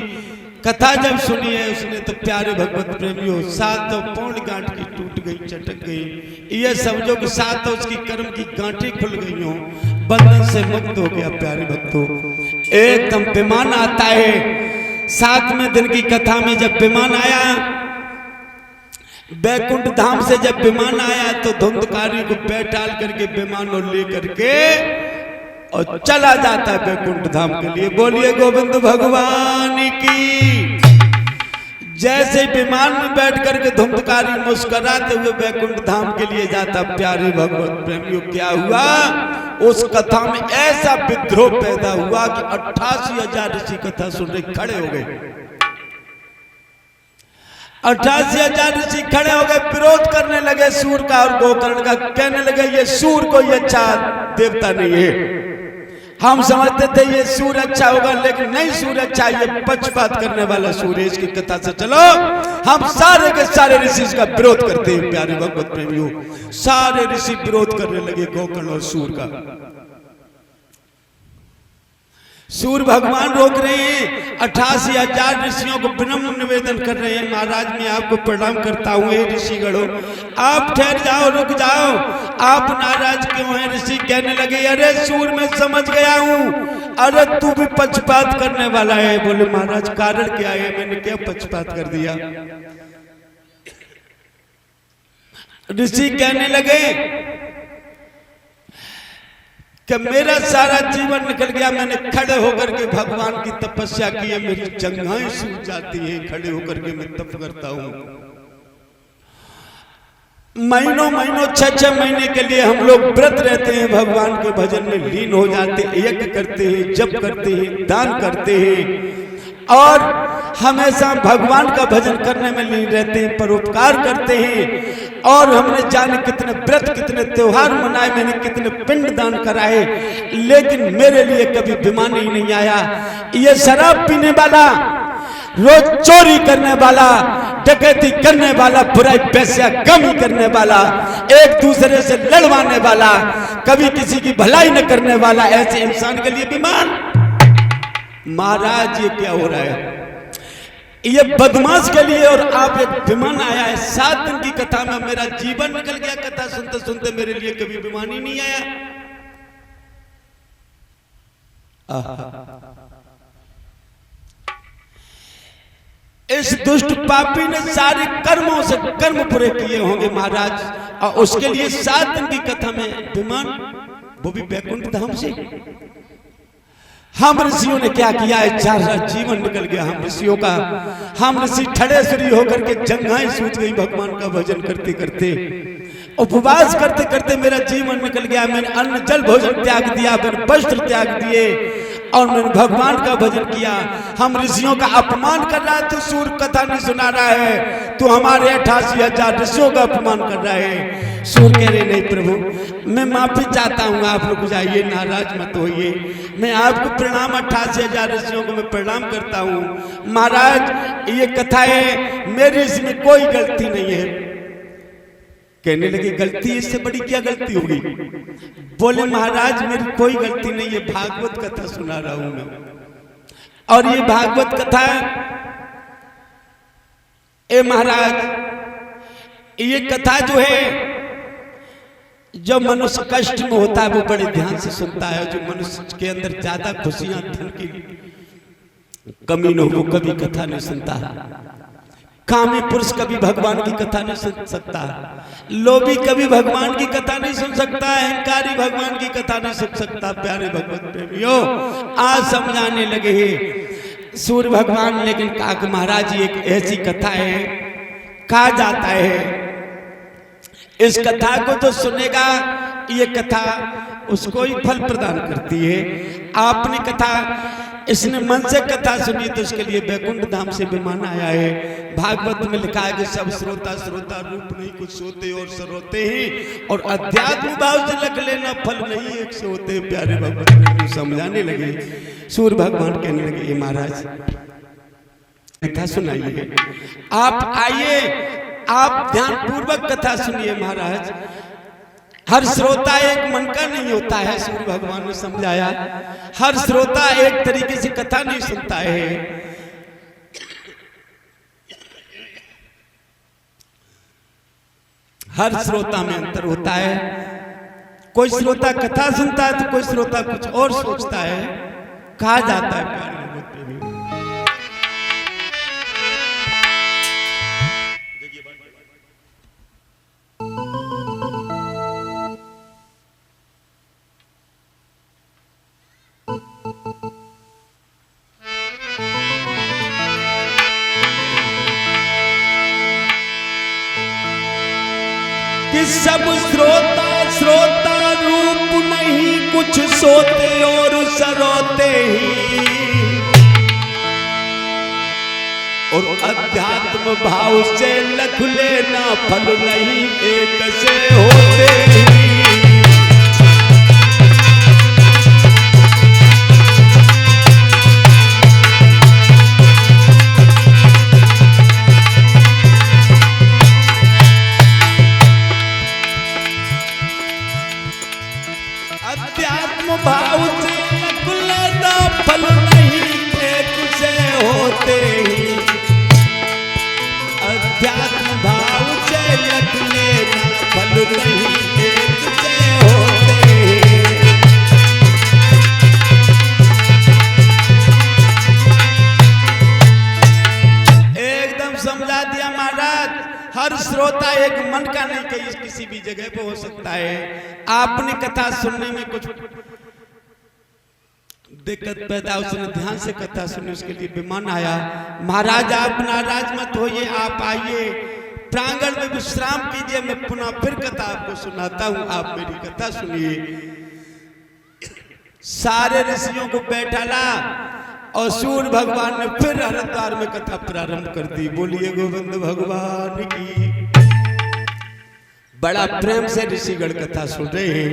कथा जब सुनी है उसने तो प्यारे भगवत प्रेमियों 7 पौड़ गांठ की टूट गई, चटक गई। ये समझो कि 7 उसकी कर्म की गांठें खुल गई हो, बंधन से मुक्त हो गया। प्यारे भक्तों एकदम विमान आता है 7वें दिन की कथा में। जब विमान आया बैकुंठ धाम से, जब विमान आया तो धुंधकारी को बैठाल करके विमान और लेकर के और चला जाता है बैकुंठ धाम के लिए। बोलिए गोविंद भगवान की। जैसे विमान में बैठ करके धुंधकारी मुस्कुराते हुए बैकुंठ धाम के लिए जाता। प्यारे भगवत प्रेमियों क्या हुआ उस कथा में, ऐसा विद्रोह पैदा हुआ कि 88,000 ऋषि कथा सुन रहे खड़े हो गए। 88,000 ऋषि खड़े हो गए, विरोध करने लगे सूर्य का और गोकर्ण का। कहने लगे ये सूर्य कोई अच्छा देवता नहीं है, हम समझते थे ये सूर्य अच्छा होगा, लेकिन नहीं सूर्य अच्छा, ये पक्षपात करने वाला सूर्य। इसकी कथा से चलो हम सारे के सारे ऋषि का विरोध करते हैं। प्यारे भगवत प्रेमियों सारे ऋषि विरोध करने लगे गोकर्ण और सूर्य का। सूर्य भगवान रोक रहे हैं, 88,000 ऋषियों को विनम्र निवेदन कर रहे हैं, महाराज मैं आपको प्रणाम करता हूँ हे ऋषिगणों, आप ठहर जाओ, रुक जाओ, आप नाराज क्यों हैं। ऋषि कहने लगे अरे सूर्य मैं समझ गया हूँ, अरे तू भी पक्षपात करने वाला है। बोले महाराज कारण क्या है, मैंने क्या पक्षपात कर दिया। ऋषि कहने लगे कि मेरा सारा जीवन निकल गया, मैंने खड़े होकर के भगवान की तपस्या की है, मेरी जंघाएं सूज जाती हैं, खड़े होकर के मैं तप करता हूं। महीनों महीनों 6-6 महीने के लिए हम लोग व्रत रहते हैं, भगवान के भजन में लीन हो जाते हैं, यज्ञ करते हैं, जप करते हैं, दान करते हैं और हमेशा भगवान का भजन करने में लीन रहते हैं, परोपकार करते हैं। और हमने जाने कितने व्रत कितने त्योहार मनाए, मैंने कितने पिंड दान कराए, लेकिन मेरे लिए कभी बीमारी नहीं आया। ये शराब पीने वाला, रोज चोरी करने वाला, डकैती करने वाला, बुराई पैसा कमी करने वाला, एक दूसरे से लड़वाने वाला, कभी किसी की भलाई न करने वाला, ऐसे इंसान के लिए बीमार। महाराज ये क्या हो रहा है? ये बदमाश के लिए और आप एक विमान आया है। 7 दिन की कथा में मेरा जीवन निकल गया। कथा सुनते सुनते मेरे लिए कभी विमान ही नहीं आया। इस दुष्ट पापी ने सारे कर्मों से कर्म पूरे किए होंगे महाराज, और उसके लिए 7 दिन की कथा में विमान, वो भी बैकुंठ धाम से। हम ऋषियों ने क्या किया है? 4 रात जीवन निकल गया हम ऋषियों का। हम ऋषि ठड़े श्री होकर के जंघाएं सूज गई भगवान का भजन करते करते, उपवास करते करते मेरा जीवन निकल गया। मैंने अन्न जल भोजन त्याग दिया, मैंने वस्त्र त्याग दिए और मैंने भगवान का भजन किया। हम ऋषियों का अपमान कर रहा है, तू सूर्य कथा नहीं सुना रहा है, तू हमारे 88,000 ऋषियों का अपमान कर रहा है। सूर्य कह रहे नहीं प्रभु, मैं माफी चाहता हूँ, आप रुक जाइए, नाराज मत होइए, मैं आपको प्रणाम 88,000 ऋषियों को मैं प्रणाम करता हूँ। महाराज ये कथा है, मेरी इसमें कोई गलती नहीं है। कहने लगे गलती, इससे बड़ी क्या गलती होगी? बोले महाराज मेरी कोई गलती नहीं है, भागवत कथा सुना रहा हूं मैं। और ये भागवत कथा, ए महाराज ये कथा जो है, जो मनुष्य कष्ट में होता है वो बड़े ध्यान से सुनता है। जो मनुष्य के अंदर ज्यादा खुशियां, धन की कमी न हो, वो कभी कथा नहीं सुनता। कामी पुरुष कभी भगवान की कथा नहीं सुन सकता, लोभी कभी भगवान की कथा नहीं सुन सकता, अहंकारी भगवान की कथा नहीं सुन सकता। प्यारे भगवत प्रेमियों, आज समझाने लगे हैं सूर्य भगवान। लेकिन कहा महाराज ये एक ऐसी कथा है, कहा जाता है इस कथा को जो सुनेगा, ये कथा उसको ही फल प्रदान करती है। आपने कथा, इसने मन से कथा सुनी तो इसके लिए बैकुंठ धाम से विमान आया है। भागवत में लिखा है कि सब श्रोता श्रोता रूप नहीं कुछ सोते और सरोते हैं, और अध्यात्म भाव से लग लेना फल नहीं एक से होते। प्यारे भगवत समझाने लगे, सूर्य भगवान कहने लगे ये महाराज कथा सुनाइए, आप आइए, आप ध्यान पूर्वक कथा सुनिए। महाराज हर श्रोता एक मन का नहीं होता है, सूर्य भगवान ने समझाया। हर श्रोता एक तरीके से कथा नहीं सुनता है। हर श्रोता में अंतर होता है। कोई श्रोता कथा सुनता है तो कोई श्रोता कुछ और सोचता है। कहा जाता है प्यारे कि सब श्रोता श्रोता रूप नहीं कुछ सोते और सरोते ही, और अध्यात्म भाव से लख लेना फल नहीं एक से होते ही। अध्यात्म भाव से लख लेना फल नहीं एक से होते ही। अध्यात्म भाव से लख लेना फल नहीं एक से होते ही। एकदम समझा दिया महाराज। हर श्रोता एक मन का नहीं, कहीं किसी भी जगह पे हो सकता है। आपने कथा सुनने में कुछ दिक्कत पैदा, उसने ध्यान से कथा सुनी, उसके लिए विमान आया। महाराज आप नाराज मत होइए, आप आइए प्रांगण में विश्राम कीजिए, मैं पुनः फिर कथा आपको सुनाता हूं, आप मेरी कथा सुनिए। सारे ऋषियों को बैठाला और सूर्य भगवान ने फिर हरिद्वार में कथा प्रारंभ कर दी। बोलिए गोविंद भगवान की। बड़ा प्रेम से ऋषिगण कथा सुन रहे हैं।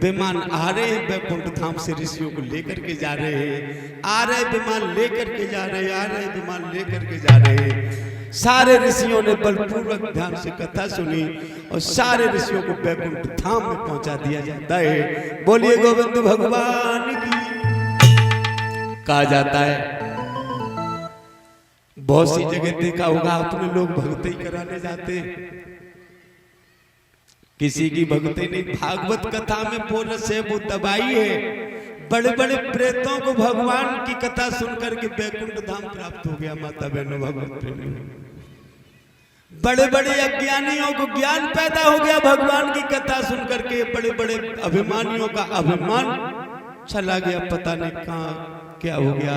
विमान आ रहे हैं वैकुंठ धाम से, ऋषियों को लेकर के जा रहे हैं। आ रहे विमान लेकर के जा रहे हैं, आ रहे विमान लेकर के जा रहे हैं। सारे ऋषियों ने बलपूर्वक ध्यान से कथा सुनी और सारे ऋषियों को वैकुंठ धाम में पहुंचा दिया जाता है। बोलिए गोविंद भगवान की। कहा जाता है, बहुत सी जगह देखा होगा आपने, लोग भक्ति कराने जाते हैं, किसी की भक्ति नहीं, भागवत कथा में वो रस है, वो दवाई है। बड़े बड़े प्रेतों को भगवान की कथा सुनकर के वैकुंठ धाम प्राप्त हो गया। माता बहनों, भगवत प्रेमी, बड़े बड़े अज्ञानियों को ज्ञान पैदा हो गया भगवान की कथा सुनकर के। बड़े बड़े अभिमानियों का अभिमान चला गया, पता नहीं कहाँ क्या हो गया।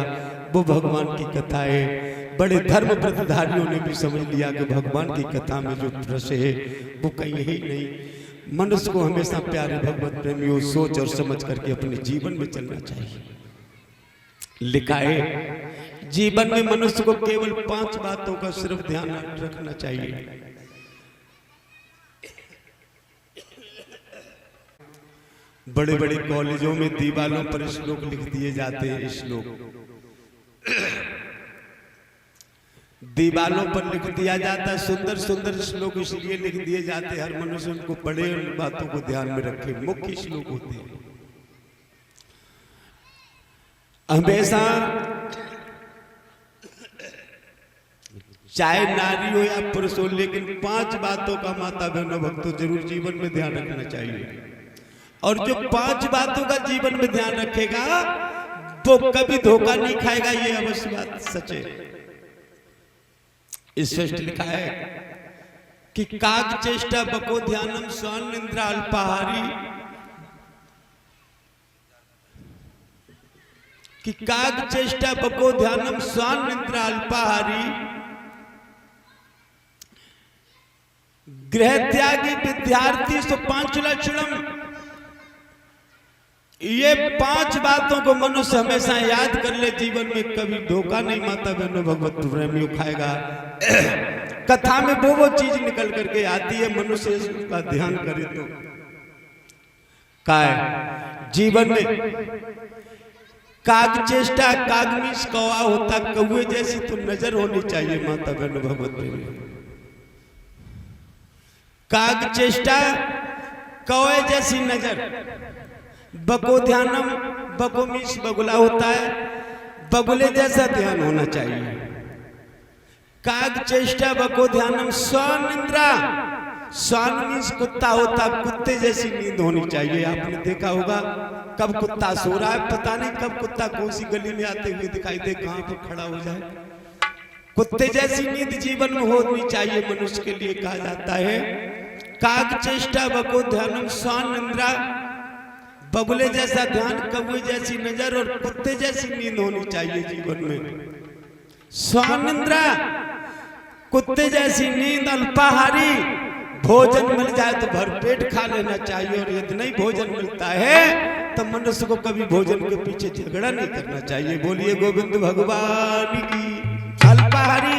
वो भगवान की कथा है। बड़े धर्म प्रतिधारियों ने भी समझ लिया कि भगवान की कथा में जो रस है वो कहीं ही नहीं। मनुष्य को हमेशा प्यारे भगवत प्रेमियों सोच और समझ करके अपने जीवन में चलना चाहिए। लिखा है, जीवन में मनुष्य को केवल 5 बातों का सिर्फ ध्यान रखना चाहिए। बड़े बड़े कॉलेजों में दीवारों पर श्लोक लिख दिए जाते हैं। श्लोक दीवारों पर लिख दिया जाता है, सुंदर सुंदर श्लोक इसलिए लिख दिए जाते हैं, हर मनुष्य उनको पढ़े और बातों को ध्यान में रखे। मुख्य श्लोक होते हैं। हमेशा चाहे नारी हो या पुरुष हो, लेकिन 5 बातों का माता बहनों भक्तों जरूर जीवन में ध्यान रखना चाहिए। और जो 5 बातों का जीवन में ध्यान रखेगा वो कभी धोखा नहीं खाएगा, ये अवश्य बात सच है। स्पष्ट लिखा है कि काग चेष्टा बको ध्यानम स्वान निंद्रा अल्पाहारी, कि काग चेष्टा बको ध्यानम स्वान निंद्रा अल्पाहारी, गृह त्यागी विद्यार्थी सो 5 लक्षणम। ये 5 बातों को मनुष्य हमेशा याद कर ले, जीवन में कभी धोखा नहीं माता बहनों भगवत प्रेमियों खाएगा। कथा में वो चीज निकल करके आती है, मनुष्य इसका ध्यान करे तो काय जीवन में काग चेष्टा कागमीश कौवा होता कौवे जैसी तो नजर होनी चाहिए माता बहनों भगवत प्रेमियों। काग चेष्टा कौवे जैसी नजर, बको ध्यानम बकोमीश बगुला होता है, बगुले जैसा ध्यान होना चाहिए। काग चेष्टा बको ध्यानम स्वानिंद्रा, स्वानमीश कुत्ता होता, कुत्ते जैसी नींद होनी चाहिए। आपने देखा होगा कब कुत्ता सो रहा है पता नहीं, कब कुत्ता कौन सी गली में आते हुए दिखाई दे, कहां पर खड़ा हो जाए। कुत्ते जैसी नींद जीवन में होनी चाहिए मनुष्य के लिए। कहा जाता है काग चेष्टा बको ध्यानम स्वानिंद्रा, बगुले जैसा ध्यान, कौवे जैसी नजर और कुत्ते जैसी नींद होनी चाहिए जीवन में। स्वानिंद्रा कुत्ते जैसी नींद, अल्पाहारी भोजन मिल जाए तो भरपेट खा लेना चाहिए, और यदि नहीं भोजन मिलता है तो मनुष्य को कभी भोजन के पीछे झगड़ा नहीं करना चाहिए। बोलिए गोविंद भगवान की। अल्पाहारी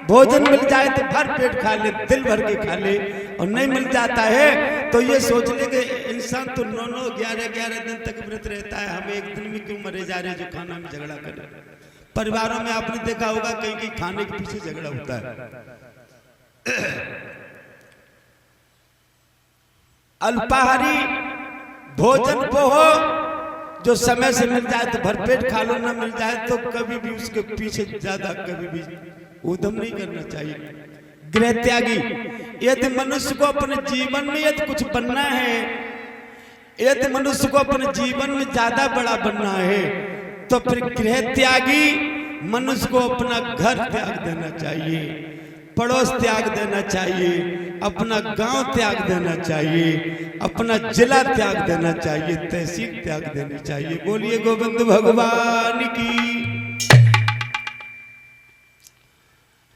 भोजन मिल जाए तो भर पेट खा ले, दिल भर के खा ले, और नहीं मिल जाता है तो ये सोच ले कि इंसान तो 9-9, 11-11 दिन तक व्रत रहता है, हम एक दिन में क्यों मरे जा रहे जो खाना में झगड़ा करें। परिवारों में आपने देखा होगा कहीं कहीं खाने के पीछे झगड़ा होता है। अल्पाहारी भोजन वो हो जो समय से मिल जाए तो भरपेट खा लो, ना मिल जाए तो कभी भी उसके पीछे ज्यादा कभी भी उद्यम नहीं करना चाहिए। गृह त्यागी, यदि मनुष्य को अपने जीवन में यदि कुछ बनना है, यदि मनुष्य को अपने जीवन में ज्यादा बड़ा बनना है तो फिर गृह त्यागी मनुष्य को अपना घर त्याग देना चाहिए, पड़ोस त्याग देना चाहिए, अपना गांव त्याग देना चाहिए, अपना जिला त्याग देना चाहिए, तहसील त्याग देनी चाहिए। बोलिए गोविंद भगवान की।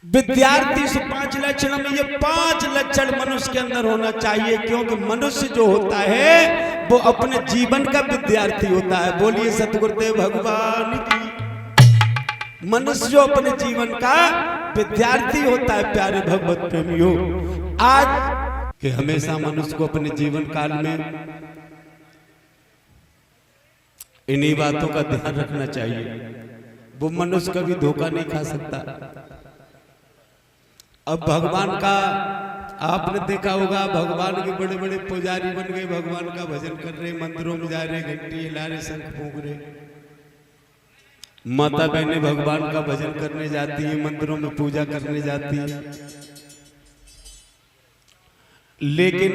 विद्यार्थी से 5 लक्षण में ये 5 लक्षण मनुष्य के अंदर होना चाहिए, क्योंकि मनुष्य जो होता है वो अपने जीवन का विद्यार्थी होता है। बोलिए सतगुरुदेव भगवान की। मनुष्य जो अपने जीवन का विद्यार्थी होता है प्यारे भगवत प्रेमियों। आज कि हमेशा मनुष्य को अपने जीवन काल में इन्हीं बातों का ध्यान रखना चाहिए। वो मनुष्य कभी धोखा नहीं खा सकता। अब भगवान का आपने देखा होगा, भगवान के बड़े बड़े पुजारी बन गए, भगवान का भजन कर रहे, मंदिरों में जा रहे, घंटी हिला रहे, शंख फूंक रहे। माता बहनें भगवान का भजन करने जाती है, मंदिरों में पूजा करने जाती है, लेकिन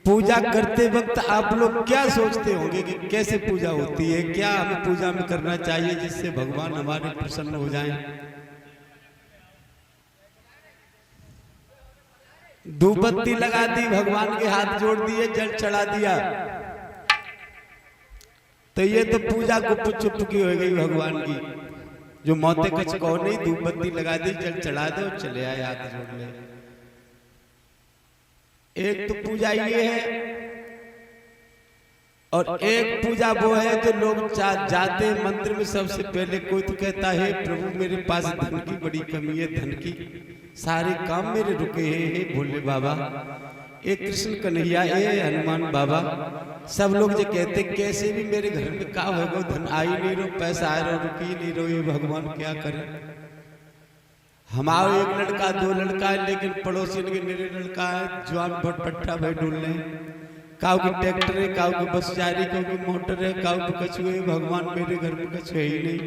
पूजा करते वक्त आप लोग क्या सोचते होंगे कि कैसे पूजा होती है, क्या हमें पूजा में करना चाहिए जिससे भगवान हमारे प्रसन्न हो जाएं? धूप बत्ती लगा दी, भगवान के हाथ जोड़ दिए, जल चढ़ा दिया, तो ये तो पूजा गुप्त चुप की हो गई भगवान की। जो मौते कछ कहो नहीं, धूप बत्ती लगा दी, जल चढ़ा दो, चले आए, हाथ जोड़ ले। एक तो पूजा ये है, और एक पूजा वो है जो लोग जाते मंदिर में सबसे पहले कोई तो कहता है प्रभु मेरे पास धन की बड़ी कमी है, धन की सारे काम मेरे रुके हैं, हे भोले बाबा, एक कृष्ण कन्हैया, हे हनुमान बाबा। सब लोग जो कहते कैसे भी मेरे घर में का होगा, धन आ ही नहीं रहो, पैसा आ रहा, रुक ही नहीं रहो, ये भगवान क्या करे। हमारा एक लड़का दो लड़का है, लेकिन पड़ोसी के मेरे लड़का है, जवान भट पट्टा भाई डूल रहे, काऊ की ट्रैक्टर है, काऊ की बस जा रही, काऊ की मोटर है, काऊ की कछुए है, भगवान मेरे घर में कछुए ही नहीं।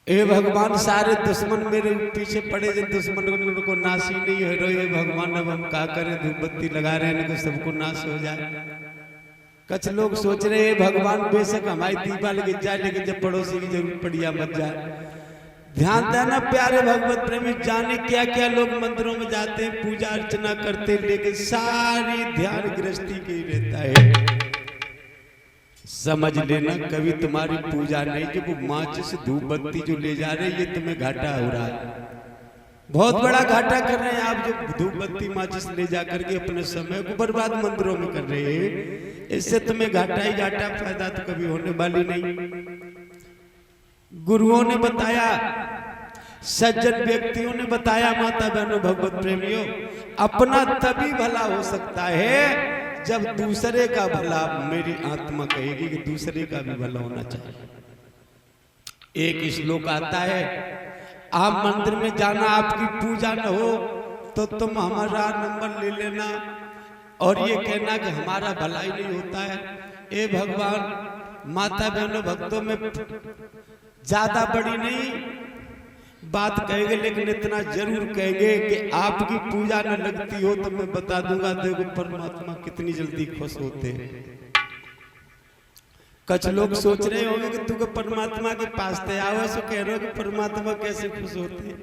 ए भगवान सारे दुश्मन मेरे पीछे पड़े, जो दुश्मन को नाश ही नहीं हो रहे, भगवान अब हम क्या करें, धूप बत्ती लगा रहे हैं, सबको नाश हो जाए। कुछ लोग सोच रहे हैं भगवान बेशक हमारी दीवार गिर जाए, लेकिन जब पड़ोसी की जरूरत पड़ी या मत जाए। ध्यान देना प्यारे भगवत प्रेमी, जाने क्या क्या लोग मंदिरों में जाते हैं, पूजा अर्चना करते हैं, लेकिन सारी ध्यान गृहस्थी के ही रहता है। समझ लेना कभी तुम्हारी पूजा नहीं, कि वो माचिस धूप बत्ती जो ले जा रहे, ये तुम्हें घाटा हो रहा है, बहुत बड़ा घाटा कर रहे हैं आप, जो धूप बत्ती माचिस ले जा करके अपने समय को बर्बाद मंदिरों में कर रहे हैं। इससे तुम्हें घाटा ही घाटा, फायदा तो कभी होने वाली नहीं। गुरुओं ने बताया, सज्जन व्यक्तियों ने बताया, माता बहनों भगवत प्रेमियों, अपना तभी भला हो सकता है जब दूसरे का भला, मेरी आत्मा कहेगी कि दूसरे का भी भला होना चाहिए। एक श्लोक आता है, आप मंदिर में जाना, आपकी पूजा न हो तो तुम हमारा नंबर ले लेना और ये कहना कि हमारा भला ही नहीं होता है। ए भगवान, माता बहनों भक्तों में ज्यादा बड़ी नहीं बात कहेंगे, लेकिन इतना जरूर कहेंगे कि आपकी पूजा न लगती हो तो मैं बता दूंगा, देखो परमात्मा कितनी जल्दी खुश होते हैं। कुछ लोग सोच रहे होंगे कि तुमको परमात्मा के पास थे आओ, ऐसे कह रहे हो कि परमात्मा कैसे खुश होते हैं।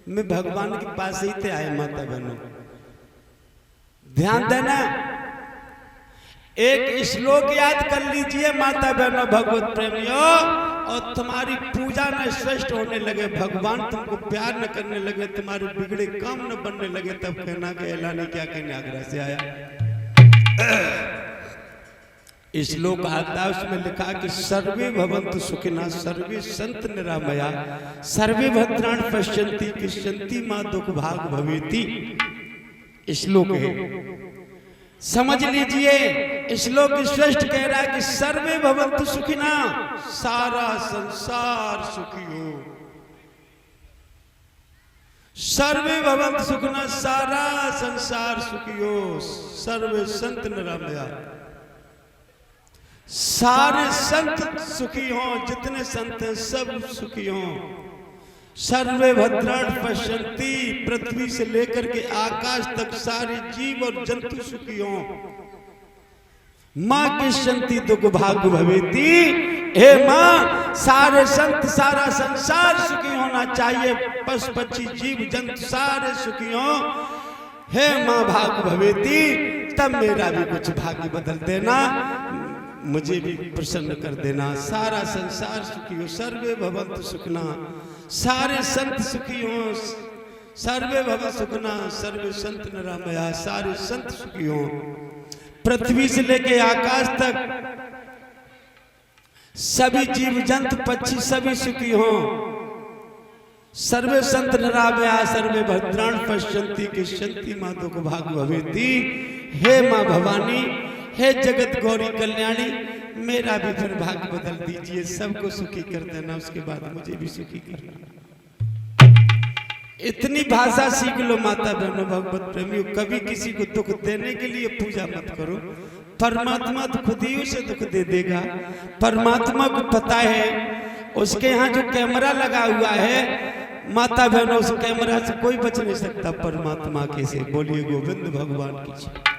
मैं भगवान के पास ही थे आए माता बहनों। ध्यान देना, एक श्लोक याद कर लीजिए माता बहनों भगवत प्रेमियों, और तुम्हारी पूजा न श्रेष्ठ होने लगे, भगवान तुमको प्यार न करने लगे, तुम्हारे बिगड़े काम न बनने लगे, तब कहना कि एलानी क्या कहने आगरा से आया। श्लोक आता है, उसमें लिखा कि सर्वे भवन्तु सुखिनः, सर्वे सन्तु निरामया, सर्वे भद्राणि पश्यन्ति पश्यन्ति मा दुख भाग भवेति। श्लोक है, समझ लीजिए। श्लोक श्रेष्ठ कह रहा है कि सर्वे भवन्तु सुखिनः, सारा संसार सुखी हो। सर्वे भवन्तु सुखिनः, सारा संसार सुखी हो। सर्वे सन्तु निरामया, सारे संत सुखी हों, जितने संत हैं सब सुखी हों। सर्वे भद्राणि पश्यन्ति, पृथ्वी से लेकर के आकाश तक सारे जीव और जंतु सुखी हों। माँ किष्यन्ति दुख भाग भवेति, हे माँ सारे संत सारा संसार सुखी होना चाहिए, पशु पक्षी जीव जंतु सारे सुखी हों। हे माँ भाग भवेति, तब मेरा भी कुछ भाग्य बदल देना, मुझे भी प्रसन्न कर देना। सारा संसार सुखी हो। सर्वे भवन्तु सुखिनः, सारे संत सुखी हो। सर्वे भवन्तु सुखिनः, सर्वे सन्तु निरामया, सारे संत सुखी हो। पृथ्वी से लेके आकाश तक सभी जीव जंतु पक्षी सभी सुखी हो। सर्वे संत नराव्या सर्वे भद्राण पश्यन्ति किश्यन्ति माँ दुख भाग भवेति। हे माँ भवानी, हे जगत गौरी कल्याणी, मेरा भी फिर भाग बदल दीजिए, सबको सुखी कर देना, उसके बाद मुझे भी सुखी करना। इतनी भाषा सीख लो माता बहनों, भगवत प्रेमियों। कभी किसी को दुख देने के लिए पूजा मत करो, परमात्मा तो खुद ही उसे दुख दे देगा। परमात्मा को पता है, उसके यहाँ जो कैमरा लगा हुआ है माता बहनों, उस कैमरा से कोई बच नहीं सकता परमात्मा के से। बोलिए गोविंद भगवान की जय।